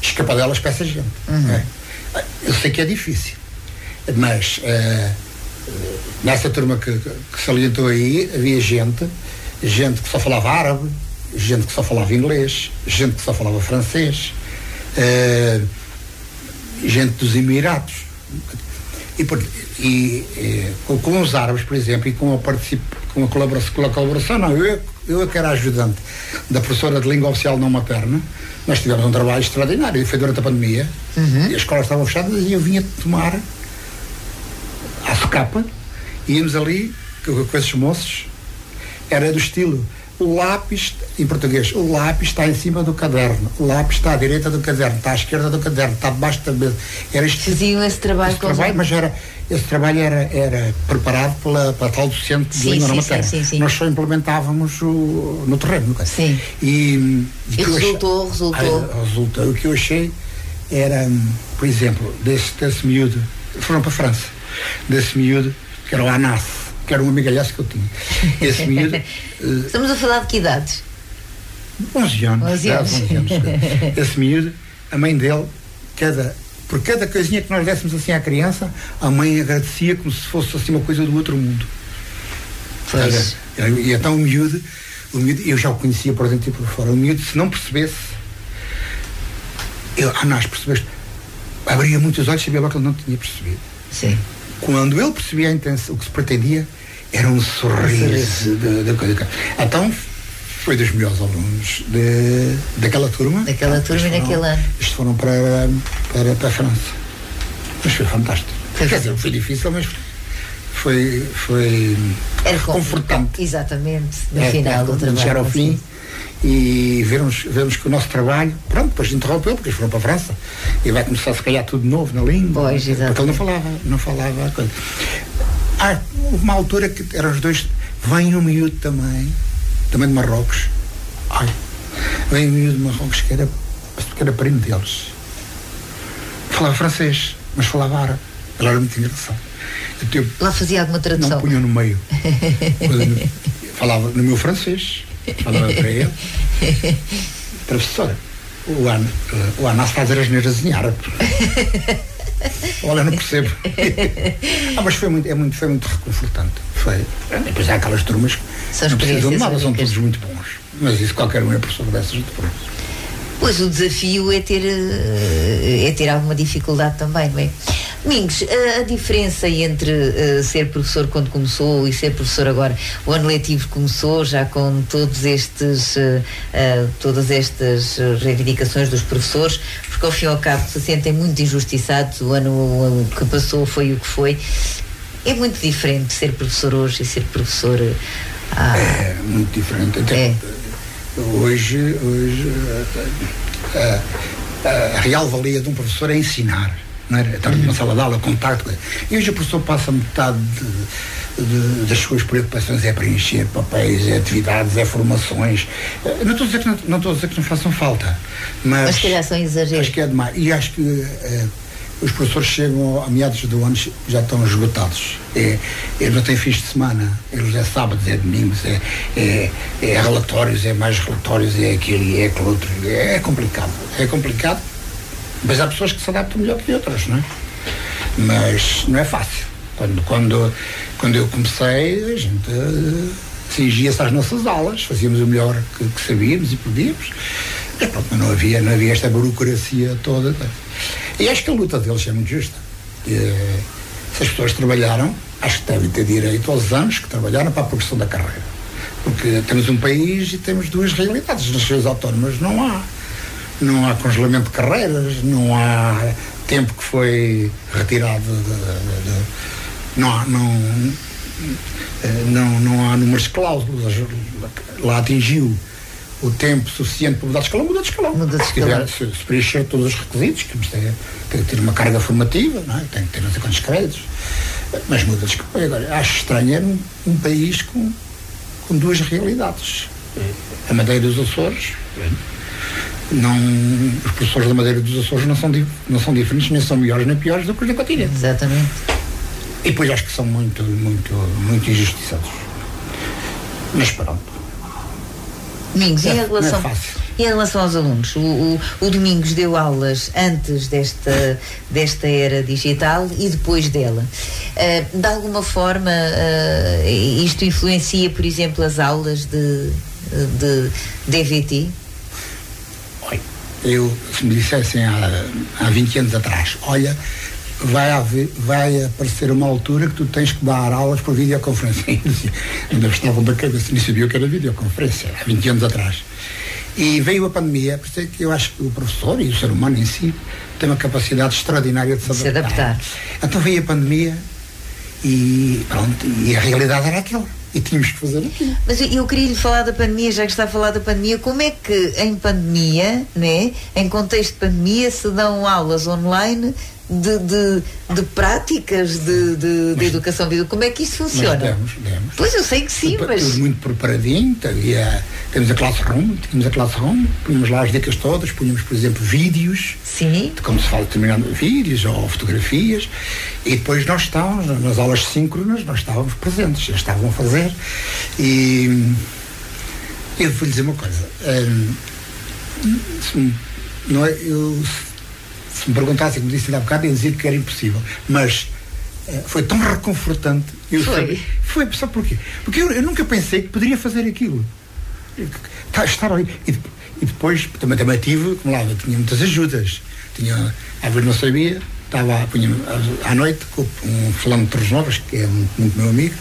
escapadelas para essa gente. Eu sei que é difícil, mas nessa turma que salientou aí, havia gente que só falava árabe, gente que só falava inglês, gente que só falava francês, gente dos Emirados, com os árabes, por exemplo, e com a colaboração, não, eu que era ajudante da professora de língua oficial não materna, nós tivemos um trabalho extraordinário, e foi durante a pandemia, e as escolas estavam fechadas, e eu vinha tomar à socapa, íamos ali com esses moços, era do estilo: o lápis, em português, o lápis está em cima do caderno, o lápis está à direita do caderno, está à esquerda do caderno, está debaixo da mesa. Faziam esse trabalho, mas esse trabalho era preparado pela tal docente de língua materna. Nós só implementávamos no terreno. Sim. E resultou. O que eu achei era, por exemplo, desse miúdo, foram para a França, desse miúdo, que era o Anas, que era um amigalhaço que eu tinha. Esse miúdo... Estamos a falar de que idades? 11 anos. Esse miúdo, a mãe dele, por cada coisinha que nós dessemos assim à criança, a mãe agradecia como se fosse assim uma coisa do outro mundo. E então o miúdo, eu já o conhecia por dentro e por fora. O miúdo, se não percebesse, percebeste, abria muitos olhos e sabia logo que ele não tinha percebido. Sim. Quando ele percebia a intenção, o que se pretendia era um sorriso da coisa. Então foi dos melhores alunos daquela turma. Daquela turma e naquele ano. Eles foram para a França. Mas foi fantástico. Quer dizer, foi difícil, mas foi confortante. Exatamente, no final do trabalho. Chegar ao fim e vermos que o nosso trabalho, pronto, depois interrompeu, porque eles foram para a França e vai começar se calhar tudo de novo na língua. Pois, exatamente. Porque ele não falava a coisa. Houve uma altura que eram os dois, vem um miúdo também de Marrocos. Vem um miúdo de Marrocos que era primo deles. Falava francês, mas falava árabe. Ele era muito engraçado. Lá fazia alguma tradução? Não, punha no meio. Falava no meu francês, falava para ele. Professora, o Anas faz as neiras em árabe. Olha, não percebo. Mas foi muito reconfortante. Depois há aquelas turmas que não precisam de nada, são todos muito bons. Mas isso qualquer um é professor dessas depois. Pois o desafio é ter alguma dificuldade também, não é? Domingos, a diferença entre ser professor quando começou e ser professor agora, o ano letivo começou já com todas estas reivindicações dos professores, porque ao fim e ao cabo se sentem muito injustiçados, o ano que passou foi o que foi. É muito diferente ser professor hoje e ser professor... É muito diferente. Até hoje a real valia de um professor é ensinar. Não era? Estar numa sala de aula, contacto. E hoje o professor passa metade das suas preocupações é preencher papéis, é atividades, é formações. Não estou a dizer que não façam falta, mas se calhar são exageros. Acho que é demais. E acho que os professores chegam a meados do ano, já estão esgotados. Eles não têm fins de semana, eles é sábados, é domingos, é relatórios, é mais relatórios, é aquilo e é aquilo outro. É complicado. Mas há pessoas que se adaptam melhor que outras, não é? Mas não é fácil. Quando eu comecei, a gente cingia-se às nossas aulas, fazíamos o melhor que sabíamos e podíamos, mas pronto, não havia esta burocracia toda. E acho que a luta deles é muito justa. Se as pessoas trabalharam, acho que devem ter direito aos anos que trabalharam para a progressão da carreira. Porque temos um país e temos duas realidades. Nas regiões autónomas não há congelamento de carreiras, não há tempo que foi retirado não há números de cláusulas. Lá atingiu o tempo suficiente para mudar de escalão, se preencher todos os requisitos, que tem que ter uma carga formativa, não é? Tem que ter não sei quantos créditos, mas muda de escalão. Agora, acho estranho um país com duas realidades. A Madeira e os Açores, os professores da Madeira e dos Açores não são diferentes, nem são melhores nem piores do que os do continente. Exatamente. E depois acho que são muito injustiçados. Mas pronto. Domingos, não é fácil. Em relação aos alunos, o Domingos deu aulas antes desta era digital e depois dela. De alguma forma, isto influencia, por exemplo, as aulas de DVT? Se me dissessem há 20 anos atrás, olha, vai aparecer uma altura que tu tens que dar aulas por videoconferência. Ainda estavam da cabeça, nem sabia o que era videoconferência, há 20 anos atrás. E veio a pandemia, por isso é que eu acho que o professor e o ser humano em si tem uma capacidade extraordinária de se adaptar. Então veio a pandemia e pronto, e a realidade era aquela. E tínhamos que fazer aquilo. Mas eu queria lhe falar da pandemia, já que está a falar da pandemia, como é que em pandemia, né, em contexto de pandemia, se dão aulas online de práticas de educação física? Como é que isso funciona? Demos. Pois eu sei que sim, mas... Tudo muito preparadinho, temos a Classroom, punhamos lá as dicas todas, punhamos, por exemplo, vídeos, sim, de como se fala determinado vídeos ou fotografias, e depois nós estávamos, nas aulas síncronas, nós estávamos presentes, eles estavam a fazer, e eu vou lhe dizer uma coisa, se me perguntassem, como disse há bocado, eu dizia que era impossível, mas foi tão reconfortante. Foi, sabe porquê? Porque eu nunca pensei que poderia fazer aquilo. Estar ali. E depois também tive, como lá, eu tinha muitas ajudas. Às vezes não sabia, punha à noite com um fulano de Torres Novas, que é muito meu amigo,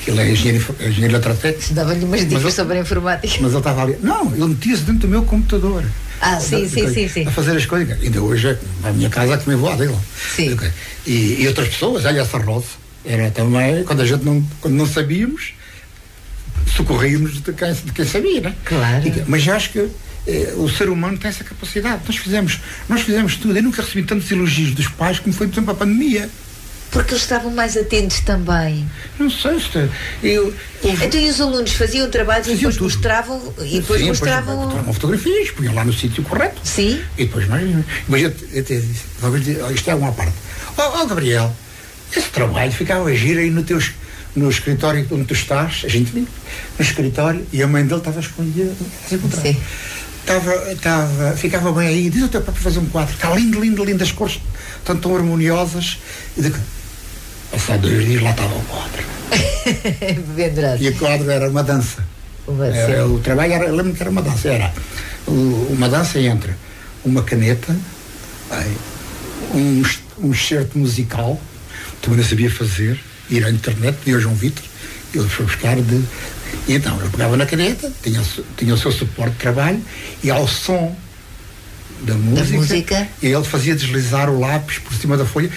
que ele é engenheiro eletrotécnico. Dava-lhe umas dicas sobre a informática. Mas ele estava ali. Não, ele metia-se dentro do meu computador. Sim. A fazer as coisas. Ainda hoje, na minha casa, também vou à dele. Sim. Okay. E outras pessoas, olha, essa Rosa, era também, quando não sabíamos, socorríamos de quem sabia, né? Claro. Mas já acho que o ser humano tem essa capacidade. Nós fizemos tudo. Eu nunca recebi tantos elogios dos pais como foi, por exemplo, a pandemia. Porque eles estavam mais atentos também. Não sei se... Então e os alunos faziam trabalhos e depois mostravam... mostravam fotografias, punham lá no sítio correto. Sim. E depois mas eu até disse, isto é uma parte. Gabriel, esse trabalho ficava a giro aí no escritório onde tu estás, a gente vinha no escritório, e a mãe dele estava escondida. Sim. Ficava bem aí, diz ao teu pai para fazer um quadro, está lindo, as cores estão tão harmoniosas. Passados 2 dias lá estava o quadro. E o quadro era uma dança. O trabalho era, lembro-me que era uma dança, uma dança entre uma caneta, um excerto musical, também não sabia fazer, ir à internet, pedir ao João Vitor, ele foi buscar de... E então, ele pegava na caneta, tinha o seu suporte de trabalho, e ao som da música, e ele fazia deslizar o lápis por cima da folha,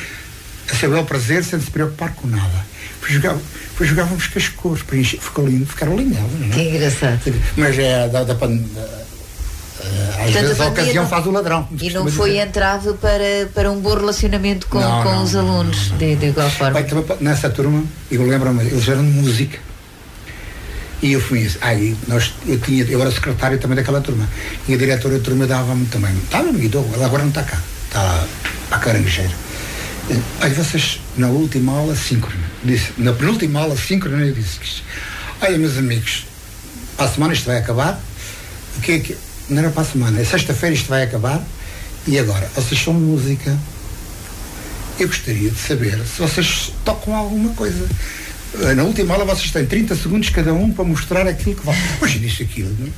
a seu bel prazer, sem se preocupar com nada. Depois jogávamos com as cores, ficou lindo, ficaram lindas, não é? Que engraçado. Mas é às vezes a ocasião faz o ladrão. E não foi entrave para um bom relacionamento com os alunos, de igual forma. Bem, também, nessa turma, eu lembro-me, eles eram de música. E eu fui isso. Eu era secretário também daquela turma. E a diretora da turma dava-me também. Estava-me, ela agora não está cá. Está à Caranguejeira. Aí vocês, na última aula síncrona, na penúltima aula síncrona, eu disse: olha, meus amigos, para a semana isto vai acabar. O que é que. Não era para a semana, é sexta-feira isto vai acabar. E agora, vocês são música. Eu gostaria de saber se vocês tocam alguma coisa. Na última aula vocês têm 30 segundos cada um para mostrar aquilo que vai. Hoje disse aquilo, não é?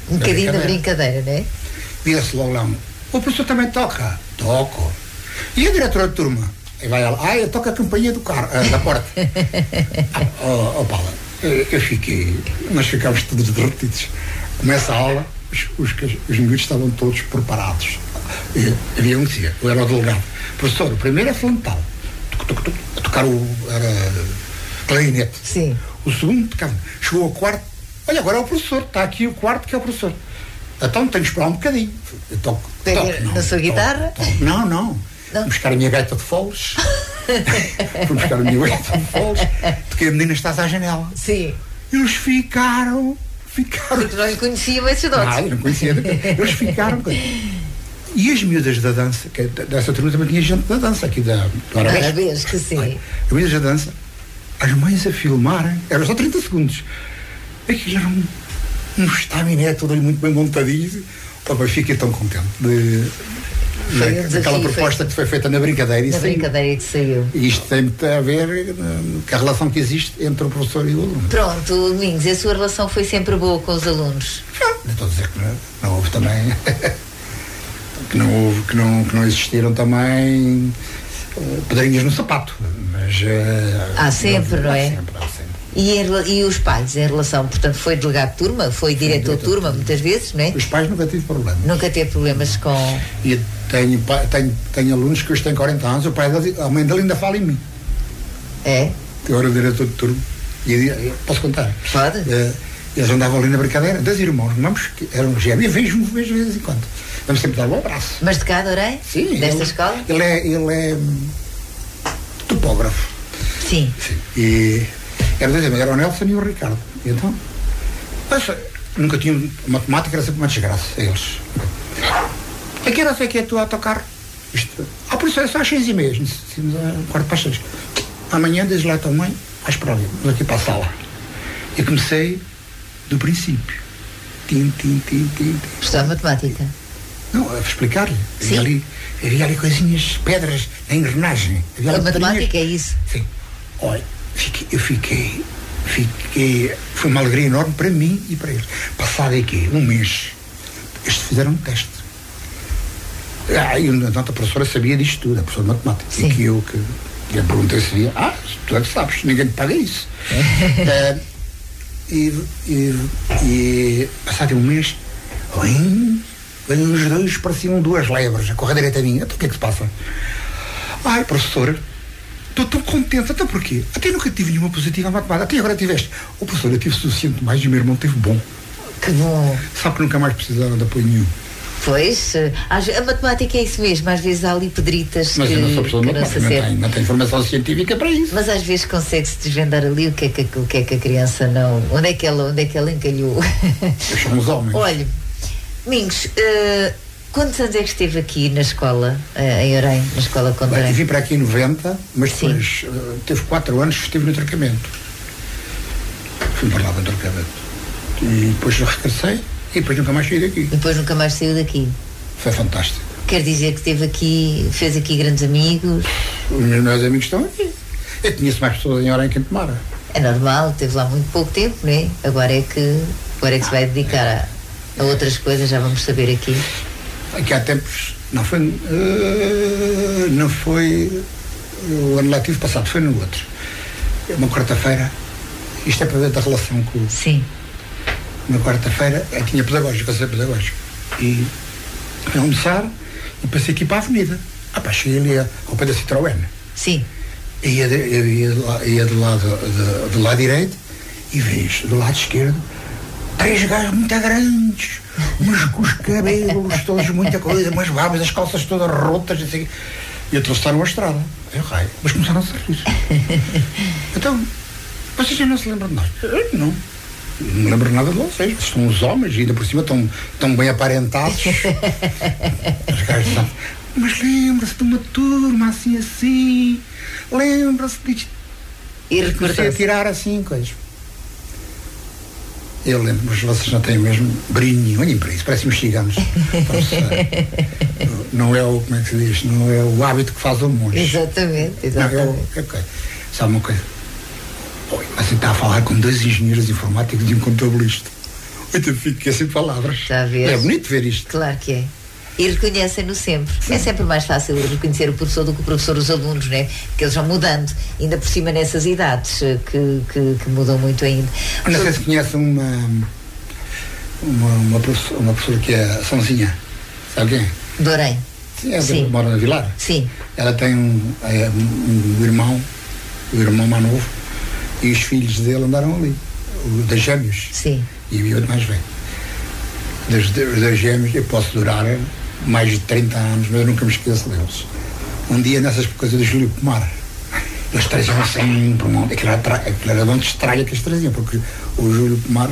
Um bocadinho de brincadeira, não é? Vira-se logo lá. O professor também toca? Toco. E a diretora de turma? E vai ela, eu toco a campainha do carro, da porta. Paula, nós ficámos todos derretidos. Começa a aula, os miúdos estavam todos preparados. Havia um que dizia, eu era o delegado. Professor, o primeiro é frontal. A tocar era clarinete. Sim. O segundo tocava. Chegou ao quarto, olha, agora é o professor, está aqui o quarto que é o professor. Então tenho que esperar um bocadinho. Eu toco. Na sua guitarra? Não. Fui buscar a minha gaita de foles. Toquei a menina estás à janela. Sim. Eles ficaram. Porque não conheciam esses dotes. Eu não conhecia. Eles ficaram. E as miúdas da dança, que dessa turma também tinha gente da dança aqui da Arabesco, que sim. As miúdas da dança, as mães a filmarem, era só 30 segundos. Aquilo era um estaminé todo ali muito bem montadinho. Mas fiquei tão contente daquela proposta que foi feita na brincadeira. Na brincadeira que saiu. E isto tem muito a ver com a relação que existe entre o professor e o aluno. Pronto, Domingos, a sua relação foi sempre boa com os alunos? Não estou a dizer que não houve também. que não existiram também pedrinhas no sapato. Mas. Há sempre, não é? Há sempre. E os pais, em relação, portanto, foi delegado de turma, foi diretor de turma, muitas vezes, não é? Os pais nunca tive problemas. Nunca teve problemas com... E tenho alunos que hoje têm 40 anos, a mãe dele ainda fala em mim. É? Eu era o diretor de turma. E posso contar? Pode. Eles andavam ali na brincadeira, 2 irmãos, eram gêmeos, e vejo de vez em quando. Vamos sempre dar um abraço. Mas de cá, adorei? Sim. Desta escola? Ele é topógrafo. Sim. E... Era o Nelson e o Ricardo. E então, nunca tinham matemática, era sempre uma desgraça a eles. A que era que é tu a tocar? Por isso é só às 6h30. Quarto para as 6. Amanhã diz lá a tua mãe, vais para ali, vamos aqui para a sala. Eu comecei do princípio. Tim. Estudar matemática? Não, a explicar-lhe. Havia ali coisinhas, pedras, na engrenagem. A matemática é isso? Sim. Olha, eu fiquei, foi uma alegria enorme para mim e para eles. Passado aqui, um mês, eles fizeram um teste. E a professora sabia disto tudo, a professora de matemática. Sim. E que eu perguntei se via, tu é que sabes, ninguém te paga isso. E passado um mês, os dois pareciam 2 lebres a correr direito a mim. Então o que é que se passa? Professora, estou tão contente, até porque até nunca tive nenhuma positiva a matemática, até agora tiveste. O professor, eu tive suficiente mais e o meu irmão teve bom. Que bom. Sabe que nunca mais precisaram de apoio nenhum. Pois, a matemática é isso mesmo, às vezes há ali pedritas. Mas eu não sou pessoa de matemática, não tenho formação científica para isso. Mas às vezes consegue-se desvendar ali o que é que a criança não... Onde é que ela encalhou? Somos homens. Olha, Domingos, quantos anos é que esteve aqui na escola, em Orém, na escola Condorém? Eu vim para aqui em 90, mas depois teve 4 anos, estive no trocamento. Fui para lá no trocamento. E depois regressei e depois nunca mais saí daqui. E depois nunca mais saiu daqui? Foi fantástico. Quer dizer que esteve aqui, fez aqui grandes amigos? Os meus amigos estão aqui. Eu conheço mais pessoas em Orém que em Tomara. É normal, teve lá muito pouco tempo, não é? Agora é que se vai dedicar a outras coisas, já vamos saber aqui. Aqui há tempos Não foi, não foi o ano letivo passado, foi no outro. Uma quarta-feira, isto é para ver da relação com... Sim. Uma quarta-feira, eu tinha pedagógico, eu sei pedagógico. E fui almoçar e passei aqui para a avenida. Cheguei ali ao pé da Citroën. Sim. E ia do lado direito e vejo do lado esquerdo 3 gajos muito grandes, uns com os cabelos todos, muita coisa, umas barbas, as calças todas rotas, assim. E atravessaram a estrada. Mas começaram a sorrir. Então, vocês já não se lembram de nós? Não me lembro nada de vocês. Vocês são os homens e ainda por cima estão bem aparentados. Os gajos estão... Mas lembra-se de uma turma assim, lembra-se disto. E recordou-se. A tirar assim coisas. Eu lembro, mas vocês não têm mesmo brilho, olhem para isso, parecem mexicanos. Não é o, como é que se diz, não é o hábito que faz o monge. Exatamente. Não, ok. Sabe uma coisa? Você está a falar com 2 engenheiros informáticos e um contabilista. Eu fiquei sem palavras. Está a ver? É bonito ver isto. Claro que é. E reconhecem-no sempre. Sim. É sempre mais fácil reconhecer o professor do que o professor os alunos, né? Porque eles vão mudando, ainda por cima nessas idades que mudam muito ainda. Não sei se conhece uma professora que é a Sãozinha. Sabe quem? Dorém. Sim, mora na Vilar. Sim. Ela tem um irmão mais novo, e os filhos dele andaram ali, das gêmeos. Sim. E outro mais velho. Das gêmeos, eu posso durar mais de 30 anos, mas eu nunca me esqueço deles. Um dia, nessas coisas do Júlio Pomar, eles traziam assim para um monte, aquilo era de onde estraga que eles traziam, porque o Júlio Pomar,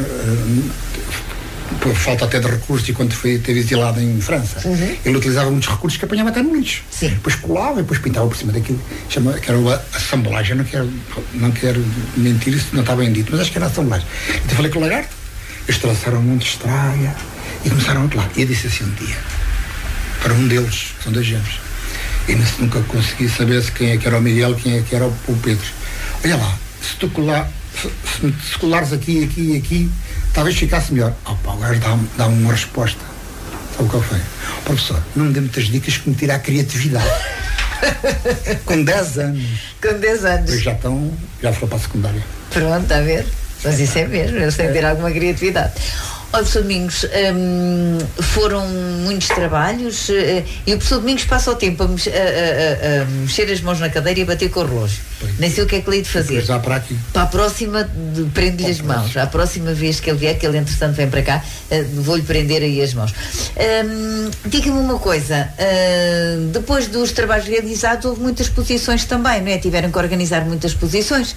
por falta até de recursos, e quando teve exilado em França, ele utilizava muitos recursos que apanhava até no lixo. Sim. Depois colava e depois pintava por cima daquilo, que era a assemblagem. Não quero mentir, isso não está bem dito, mas acho que era a assemblagem. Então falei com o lagarto, eles trouxeram muito estraga e começaram a colar. E eu disse assim um dia, para um deles, que são 2 gêmeos, e nunca consegui saber quem é que era o Miguel, quem é que era o Pedro. Olha lá, se colares aqui, talvez ficasse melhor. O gajo dá-me uma resposta. Sabe o que foi? Professor, não me dê muitas dicas que me tira a criatividade. Com 10 anos. Com 10 anos. Eles já foram para a secundária. Pronto, está a ver? Mas isso é mesmo, eles têm que ter alguma criatividade. Olha, professor Domingos, foram muitos trabalhos e o professor Domingos passa o tempo a mexer as mãos na cadeira e a bater com o relógio. Nem sei o que é que lhe hei de fazer. Já para aqui. Para a próxima, prende-lhe as mãos. À próxima vez que ele vier, que ele entretanto vem para cá, vou-lhe prender aí as mãos. Diga-me uma coisa, depois dos trabalhos realizados houve muitas exposições também, não é? Tiveram que organizar muitas exposições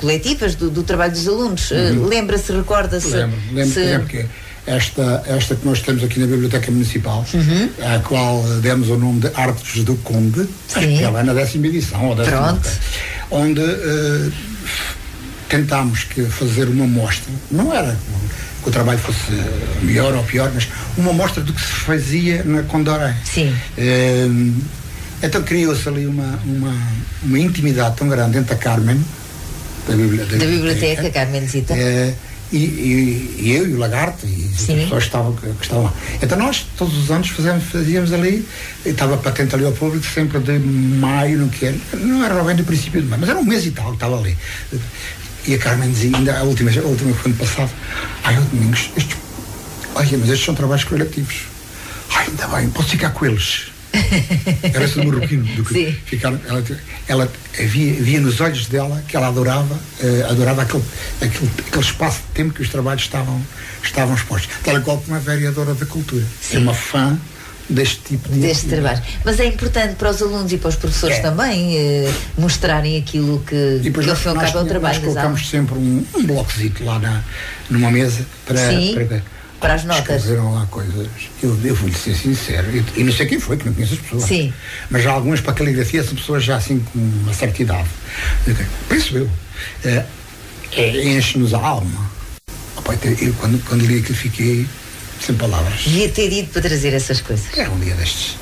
coletivas do trabalho dos alunos. Lembra-se, recorda-se? Lembro que esta que nós temos aqui na Biblioteca Municipal, à qual demos o nome de Artes do Conde, acho que ela é na 10ª edição, ou 10ª, onde tentámos fazer uma mostra, não era que o trabalho fosse melhor ou pior, mas uma mostra do que se fazia na Condorém. Sim. Então criou-se ali uma intimidade tão grande entre a Carmen, da Biblioteca Carmenzita. E eu e o Lagarto e as pessoas que estavam lá. Então nós todos os anos fazíamos ali, estava patente ali ao público sempre de maio, não era bem do princípio de maio, mas era um mês e tal que estava ali. E a Carmen dizia, ainda a última foi ano passado, Domingos, mas estes são trabalhos coletivos. Ainda bem, posso ficar com eles. Era esse marroquino do que ficaram. Ela via nos olhos dela que ela adorava aquele espaço de tempo que os trabalhos estavam expostos, tal qual como uma vereadora da cultura. É uma fã deste tipo de trabalho. Mas é importante para os alunos e para os professores também mostrarem aquilo que ao fim e ao cabo é o trabalho. Nós colocámos sempre um bloquezito lá numa mesa para as notas. Escreveram lá coisas. Eu vou-lhe ser sincero, e não sei quem foi, que não conheço as pessoas. Sim. Mas já algumas para a caligrafia são pessoas já assim com uma certa idade. Penso eu. Enche-nos a alma. Eu quando li aquilo fiquei sem palavras. Devia ter ido para trazer essas coisas. Era um dia destes.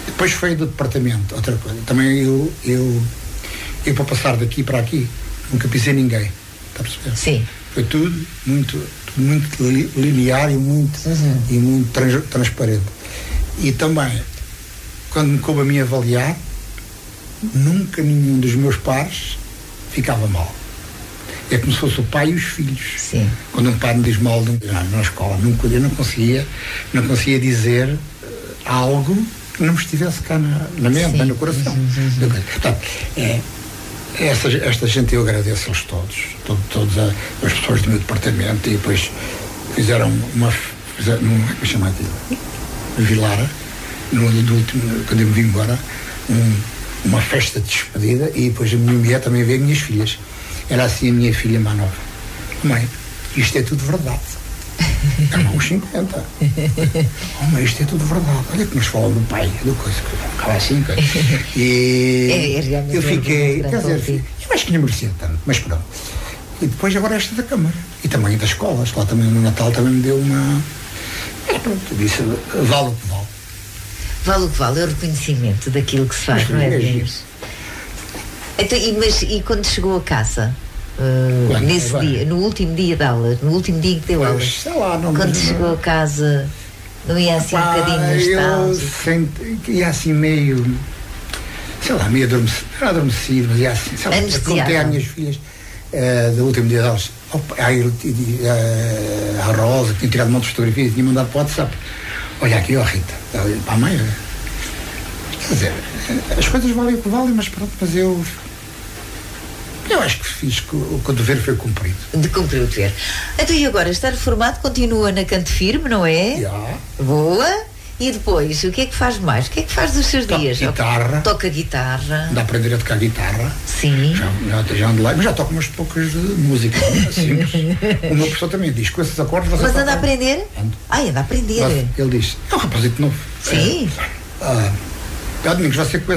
Depois foi do departamento, outra coisa. Também eu para passar daqui para aqui, nunca pisei ninguém. Está a perceber? Sim. Foi tudo muito linear e muito transparente. E também, quando me coube a mim avaliar, nunca nenhum dos meus pares ficava mal. É como se fosse o pai e os filhos. Sim. Quando um pai me diz mal na escola, eu não conseguia dizer algo que não me estivesse cá na mente, no coração. Portanto, esta gente, eu agradeço-lhes todas as pessoas do meu departamento, e depois fizeram como é que chama aquilo? Vilara, no último, quando eu me vim embora, uma festa de despedida, e depois a minha mulher também veio as minhas filhas. Era assim a minha filha mais nova. Mãe, isto é tudo verdade. Eram uns 50. Mãe, isto é tudo verdade. Olha que nos fala do pai, do coisa, que ficava assim. E eu fiquei, quer dizer, eu acho que não merecia tanto, mas pronto. E depois agora esta da Câmara. E também da escola. Lá também no Natal também me deu uma. Mas pronto, eu disse, vale o que vale. Vale o que vale, é o reconhecimento daquilo que se faz, não é? Então, e quando chegou a casa, nesse dia, no último dia de aulas, no último dia em que deu aulas, quando chegou a casa, não ia assim um bocadinho nostálgico? Ia assim meio, meio adormecido, mas ia assim, contei às minhas filhas do último dia de aulas, a Rosa, que tinha tirado um monte de fotografias, tinha mandado para o WhatsApp. Olha aqui, Rita, para a mãe. Quer dizer, as coisas valem o que valem, mas pronto, mas eu acho que fiz o que o dever foi cumprido. De cumprir o dever. Então, e agora, está reformado, continua na Canto Firme, não é? Já. Boa. E depois, o que é que faz mais? O que é que faz dos seus dias? Guitarra. Toca guitarra. Dá a aprender a tocar guitarra. Sim. Já ando lá, mas já toco umas poucas de música. Simples. O meu professor também diz, com esses acordes você. Mas anda a aprender? Anda a aprender. Ele diz, é um rapazito novo. Sim. Domingos, você com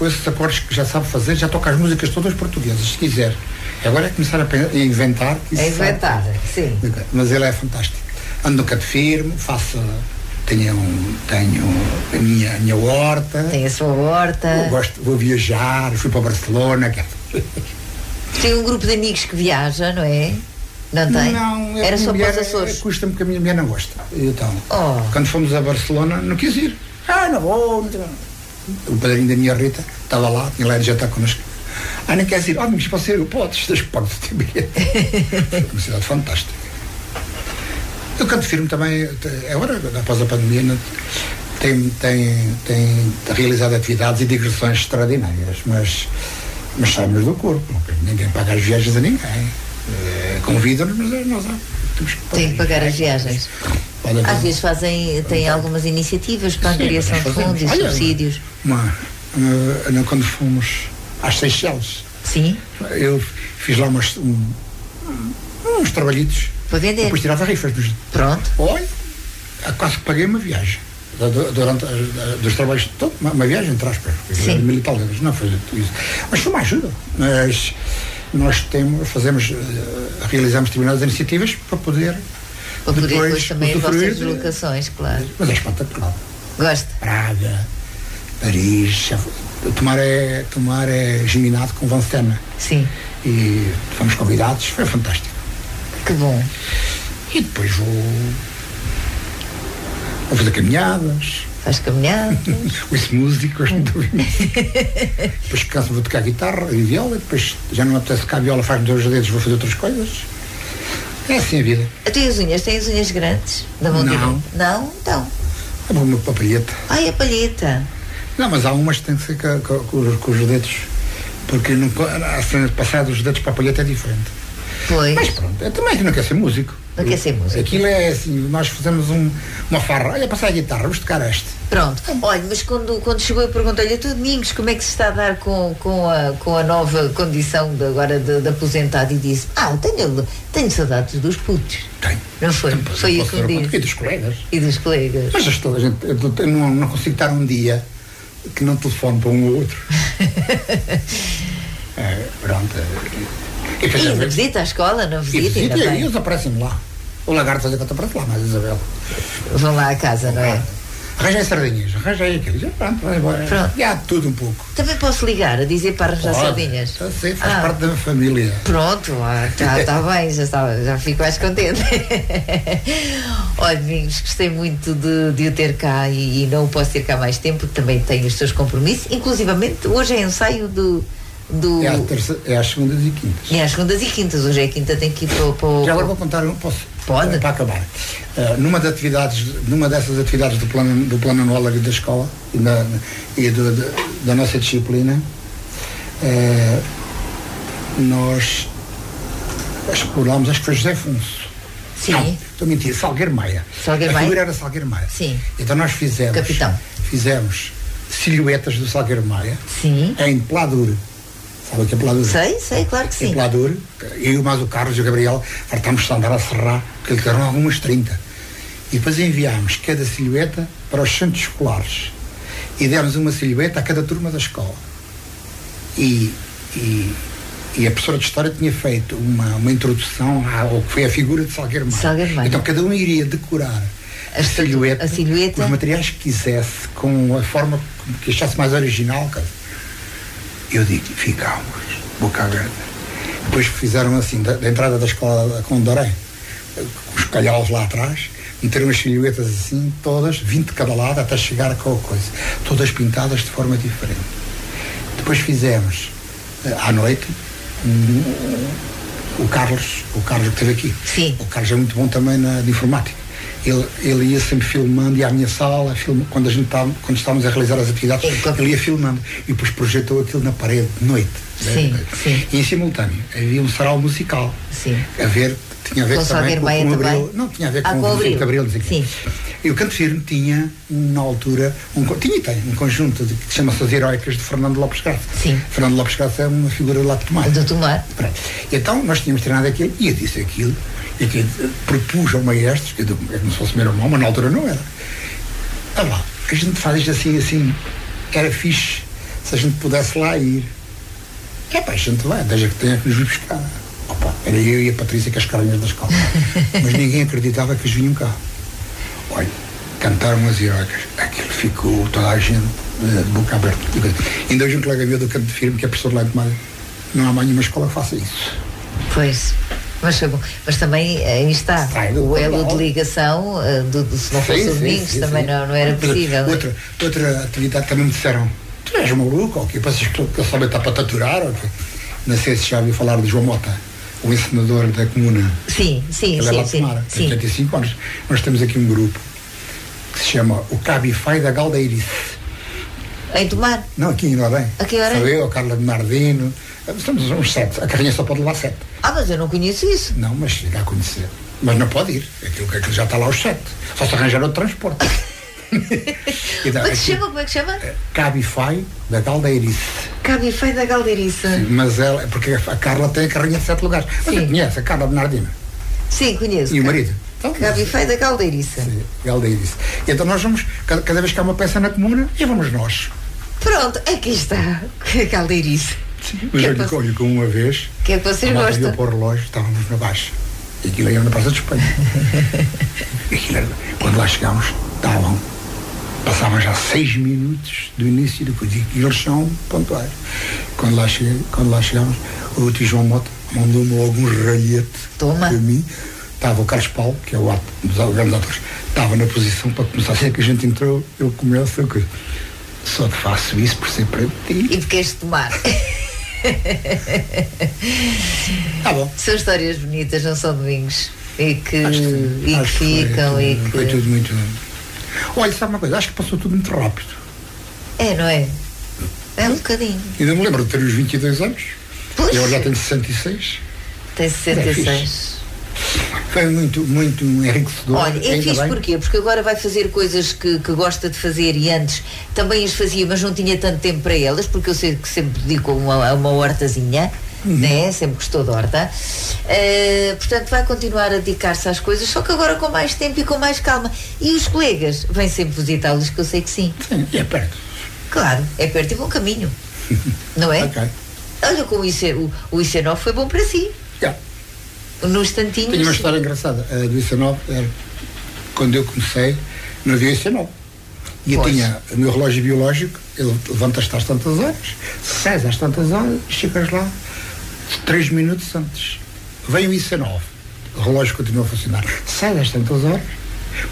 esses acordes que já sabe fazer, já toca as músicas todas portuguesas, se quiser. Agora é começar a inventar. Sim. Mas ele é fantástico. Ando no Canto Firme, tenho a minha horta. Tem a sua horta. Vou viajar, fui para Barcelona. Tem um grupo de amigos que viaja, não é? Não tem? Não, era só para os Açores. Custa-me que a minha mulher não gosta. Então, quando fomos a Barcelona, não quis ir. Não vou. O padrinho da minha Rita estava lá, tinha lá de jantar connosco. Não queres ir? Mas para ser, podes, das portas de bilhete. Foi uma cidade fantástica. O Canto Firme também, agora, após a pandemia, tem realizado atividades e digressões extraordinárias, mas saímos do corpo. Ninguém paga as viagens a ninguém. Convidam-nos, mas nós temos que pagar. Tem que pagar as viagens. Às vezes têm algumas iniciativas para a criação de fundos e subsídios. Quando fomos às Seychelles, sim, eu fiz lá uns trabalhitos para vender. Depois tirava rifas. Pronto. Olha, quase que paguei uma viagem. Durante dos trabalhos, uma viagem, entre aspas, militar, não foi isso. Mas foi uma ajuda. Mas nós realizamos determinadas iniciativas para poder depois também as vossas deslocações, claro. Mas é espetacular. Gosta? Praga, Paris, tomar é geminado com Van Stena. Sim. E fomos convidados, foi fantástico. Que bom. E depois vou fazer caminhadas. Faz caminhadas. Ouço música, gosto muito de ouvir música. Depois canso, vou tocar guitarra e viola, depois já não me apetece tocar viola, faz-me dois dedos, vou fazer outras coisas. É assim a vida. Tem as unhas grandes? Da mão direita? Não? Então. É uma palheta. A palheta. Não, mas há umas que têm que ser com os dedos, porque passar dos dedos para a palheta é diferente. Pois. Mas pronto, também que não quer ser músico. Não quer ser músico. Aquilo é assim, nós fazemos uma farra, olha, passar a guitarra, vamos tocar este. Pronto. Olha, mas quando chegou eu perguntei-lhe, Domingos, como é que se está a dar com a nova condição agora de aposentado? E disse, tenho saudades dos putos. Tenho. Não foi? Foi isso que me disse. E dos colegas. E dos colegas. Mas toda a gente, eu não consigo estar um dia que não telefone para um ou outro. Pronto. E na visita à escola, na visita e eles aparecem lá. O lagarto fazia conta para lá, mas Isabel. Vão lá à casa, não é? Arranjei sardinhas, arranjei aquilo. Já, pronto, vai embora. Pronto. Já tudo um pouco. Também posso ligar a dizer para arranjar Pode, sardinhas? eu sei, faz parte da família. Pronto, está bem, já fico mais contente. Olha, Domingos, gostei muito de o ter cá e não o posso ter cá mais tempo, porque também tenho os seus compromissos. Inclusivamente, hoje é ensaio do... É às segundas e quintas. É às segundas e quintas, hoje é quinta, tem que ir para Já agora vou contar, posso? Pode. Para acabar. Numa dessas atividades do plano anual da escola e da nossa disciplina, nós explorámos, acho que foi José Afonso. Sim. Não, estou a mentir, Salgueiro Maia. Salgueiro A Maia? figura era Salgueiro Maia. Sim. Então nós fizemos silhuetas do Salgueiro Maia. Sim. Em Pladur. Sabe o que é Pladur? Sei, claro que sim. Em Pladur, eu mais o Carlos e o Gabriel fartámos-se a andar a serrar, porque eles eram algumas 30. E depois enviámos cada silhueta para os centros escolares. E demos uma silhueta a cada turma da escola. E a professora de História tinha feito uma introdução ao que foi a figura de Salgueiro Maia. Então cada um iria decorar a silhueta com os materiais que quisesse, com a forma que achasse mais original. Eu digo, ficámos boca aberta. Depois fizeram assim, da entrada da escola com Dorém, com os calhaus lá atrás, meteram as silhuetas assim, todas, 20 de cada lado, até chegar a qualquer coisa. Todas pintadas de forma diferente. Depois fizemos, à noite, o Carlos que esteve aqui. Sim. O Carlos é muito bom também de informática. Ele ia sempre filmando, ia à minha sala, quando estávamos a realizar as atividades, ele ia filmando e depois projetou aquilo na parede de noite. Sim. E em simultâneo havia um sarau musical. Sim. Tinha a ver com também com o Abril. Não, tinha a ver com o Filipe Abril. Sim. E o Canto Firme tinha, na altura, tem um conjunto que chama-se As Heroicas de Fernando Lopes Garça. Sim. Fernando Lopes Garça é uma figura lá de Tomar. Do Tomar. Então nós tínhamos treinado aquilo e eu disse aquilo. E que propus ao maestro, que é como se fosse meu irmão, mas na altura não era. Lá, a gente faz isto assim, era fixe se a gente pudesse lá ir. A gente vai, desde que tenha que nos vir buscar. Era eu e a Patrícia que as carinhas da escola. Mas ninguém acreditava que eles vinham cá. Olha, cantaram as Heroicas. Aquilo ficou toda a gente de boca aberta. Ainda hoje um colega meu do Canto Firme, que é professor lá de Tomar, não há mais nenhuma escola que faça isso. Pois. Mas foi bom. Mas também aí está o elo de ligação se não fosse o Domingos também não era possível. Outra atividade também me disseram, tu és maluco ou que pensas que eu só está para taturar ou que não sei se já ouviu falar de João Mota, o encenador da comuna. Sim. Tem 85 anos. Nós temos aqui um grupo que se chama o Cabify da Galdeirice. Em Tomar? Não, aqui em Orem. Aqui em Orem? Sou eu, a Carla Bernardino. Estamos uns 7. A carrinha só pode levar 7. Mas eu não conheço isso. Não, mas chega a conhecer. Mas não pode ir. Aquilo já está lá os 7. Só se arranjar outro transporte. Então, como é que chama? Cabify da Galdeirice. Cabify da Galdeirice. Sim, mas ela, porque a Carla tem a carrinha de 7 lugares. Mas você conhece a Carla Bernardino? Sim, conheço. E o marido? Então, Cabify da Galdeirice. Sim, Galdeirice. Então nós vamos, cada vez que há uma peça na comuna, e vamos nós. Pronto, aqui está a Galdeirice. Sim, mas olha, com uma vez, que é que vocês gostam? Para o relógio, estávamos na baixa. E aquilo era na Praça de Espanha. Quando lá chegámos, passavam já 6 minutos do início do coisa. E eles são pontuais. Quando lá chegámos, o tio João Mota mandou-me logo um ralhete para mim. Estava o Carlos Paulo, que é o dos grandes atores, estava na posição para começar. Assim que a gente entrou, ele começa a coisa. Só te faço isso por ser para ti. E porque és de Tomar. Bom. São histórias bonitas, não são Domingos? E que ficam foi, e que... Foi tudo muito... Olha, sabe uma coisa? Acho que passou tudo muito rápido. É, não é? É um bocadinho. Ainda me lembro de ter os 22 anos. Pois. Eu já tenho 66. Tem 66. Foi muito enriquecedor. Olha, é fixe porquê? Porque agora vai fazer coisas que gosta de fazer e antes também as fazia, mas não tinha tanto tempo para elas, porque eu sei que sempre dedico a uma hortazinha, né? Sempre gostou de horta. Portanto, vai continuar a dedicar-se às coisas, só que agora com mais tempo e com mais calma. E os colegas vêm sempre visitá-los, que eu sei que sim. Sim, é perto. Claro, é perto e bom caminho. Não é? Ok. Olha como o IC9 foi bom para si. No instantinho. Tenho uma história engraçada. Do IC9, quando eu comecei, não havia IC9. E eu tinha o meu relógio biológico, ele levanta-te às tantas horas, sais às tantas horas, chegas lá 3 minutos antes. Vem o IC9, o relógio continua a funcionar. Sai às tantas horas,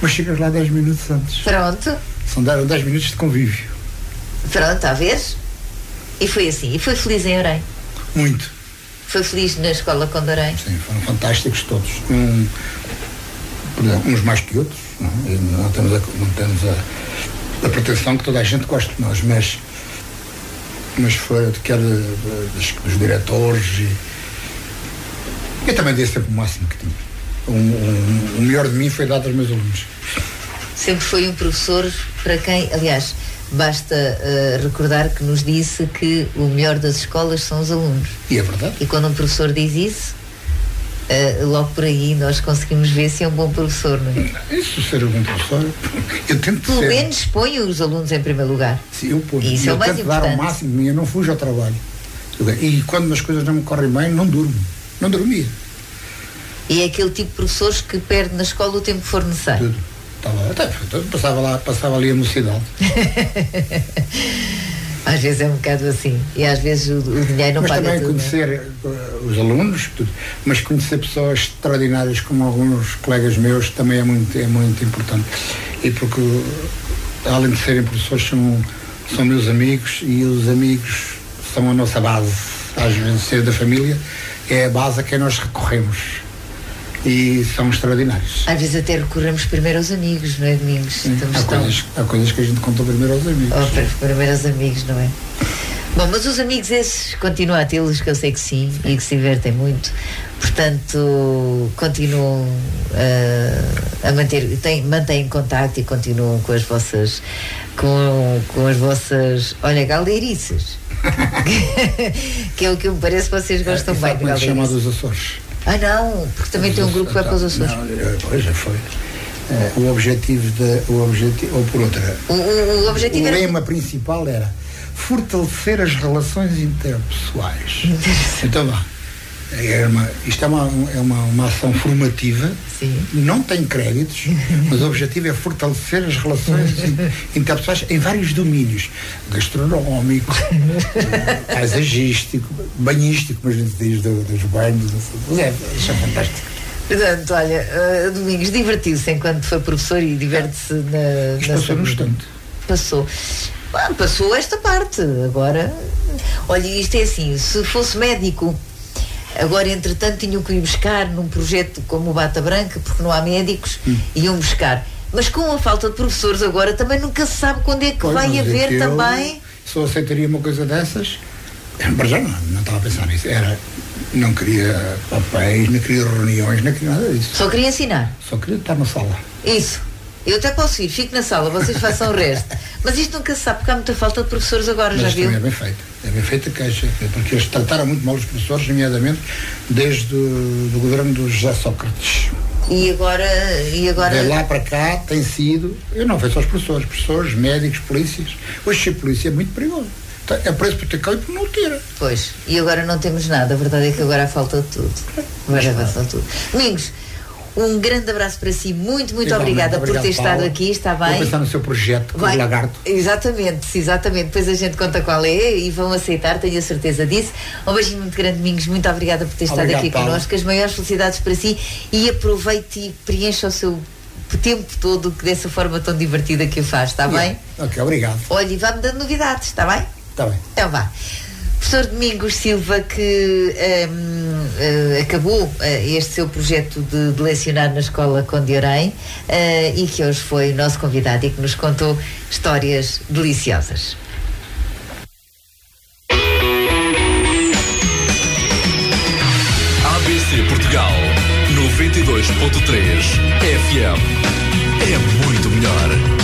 mas chegas lá 10 minutos antes. Pronto. São 10 minutos de convívio. Pronto, à vez? E foi assim. E foi feliz em Orem? Muito. Foi feliz na escola com Orem? Sim, foram fantásticos todos. Uns mais que outros. Não temos a pretensão que toda a gente goste de nós, mas foi quer dos diretores e eu também dei sempre o máximo que tinha. O melhor de mim foi dado aos meus alunos. Sempre foi um professor para quem, aliás, basta recordar que nos disse que o melhor das escolas são os alunos. E é verdade. E quando um professor diz isso, logo por aí nós conseguimos ver se é um bom professor, não é? Isso, ser um bom professor, eu tento pelo menos põe os alunos em primeiro lugar. Sim, eu ponho. Isso é o mais tento importante. dar o máximo, eu não fujo ao trabalho. E quando as coisas não me correm bem, não durmo. Não dormia. E é aquele tipo de professores que perde na escola o tempo que for necessário. Tudo. Passava ali a mocidade. Às vezes é um bocado assim. E às vezes o dinheiro não mas paga também tudo. Mas também conhecer os alunos, tudo. Mas conhecer pessoas extraordinárias como alguns colegas meus também é muito importante. E porque, além de serem professores, são meus amigos e os amigos são a nossa base. Às vezes ser da família é a base a quem nós recorremos. E são extraordinários. Às vezes até recorremos primeiro aos amigos, não é, Domingos? Há coisas que a gente conta primeiro aos amigos. Primeiro aos amigos, não é? Bom, mas os amigos esses continuam a tê-los, que eu sei que sim, e que se divertem muito. Portanto, continuam a mantêm contacto e continuam com as vossas olha, galdeirices. Que é o que me parece que vocês gostam bem de galdeirices. Chamado os Açores. Ah, não, porque também tem um grupo que vai para os Açores. Pois já foi. O objetivo, ou por outra, o objetivo o lema principal era fortalecer as relações interpessoais. Então vá. Isto é uma ação formativa. Sim. Não tem créditos, mas o objetivo é fortalecer as relações interpessoais em vários domínios: gastronómico, paisagístico, banhístico, como a gente diz, dos banhos. Isso é fantástico. Portanto, olha, Domingos divertiu-se enquanto foi professor e diverte-se na passou no instante. Passou esta parte. Agora, olha, isto é assim: se fosse médico, agora entretanto tinham que ir buscar num projeto como o Bata Branca, porque não há médicos, iam buscar. Mas com a falta de professores agora também nunca se sabe quando é que vai haver também. Só aceitaria uma coisa dessas. Para já não estava a pensar nisso. Não queria papéis, não queria reuniões, não queria nada disso. Só queria ensinar. Só queria estar na sala. Isso. Eu até posso ir, fico na sala, vocês façam o resto. Mas isto nunca se sabe, porque há muita falta de professores agora, mas já viu? É bem feito. É bem feito porque eles trataram muito mal os professores, nomeadamente desde o governo do José Sócrates. E agora... De lá para cá tem sido, eu não vejo só os professores, médicos, polícias. Hoje ser polícia é muito perigoso. É preço por ter cá e por não ter. Pois, e agora não temos nada. A verdade é que agora há falta de tudo. Agora há falta de tudo. Domingos, um grande abraço para si. Muito obrigada por ter estado aqui. Está bem? Vou pensar no seu projeto com o lagarto. Exatamente. Depois a gente conta qual é e vão aceitar, tenho a certeza disso. Um beijinho muito grande, Domingos. Muito obrigada por ter estado aqui connosco. As maiores felicidades para si e aproveite e preencha o seu tempo todo dessa forma tão divertida que o faz. Está bem? Ok, obrigado. Olha, e vá-me dando novidades. Está bem? Está bem. Então vá. Professor Domingos Silva, que acabou este seu projeto de lecionar na escola Conde Orem e que hoje foi nosso convidado e que nos contou histórias deliciosas. ABC Portugal 92.3 FM é muito melhor.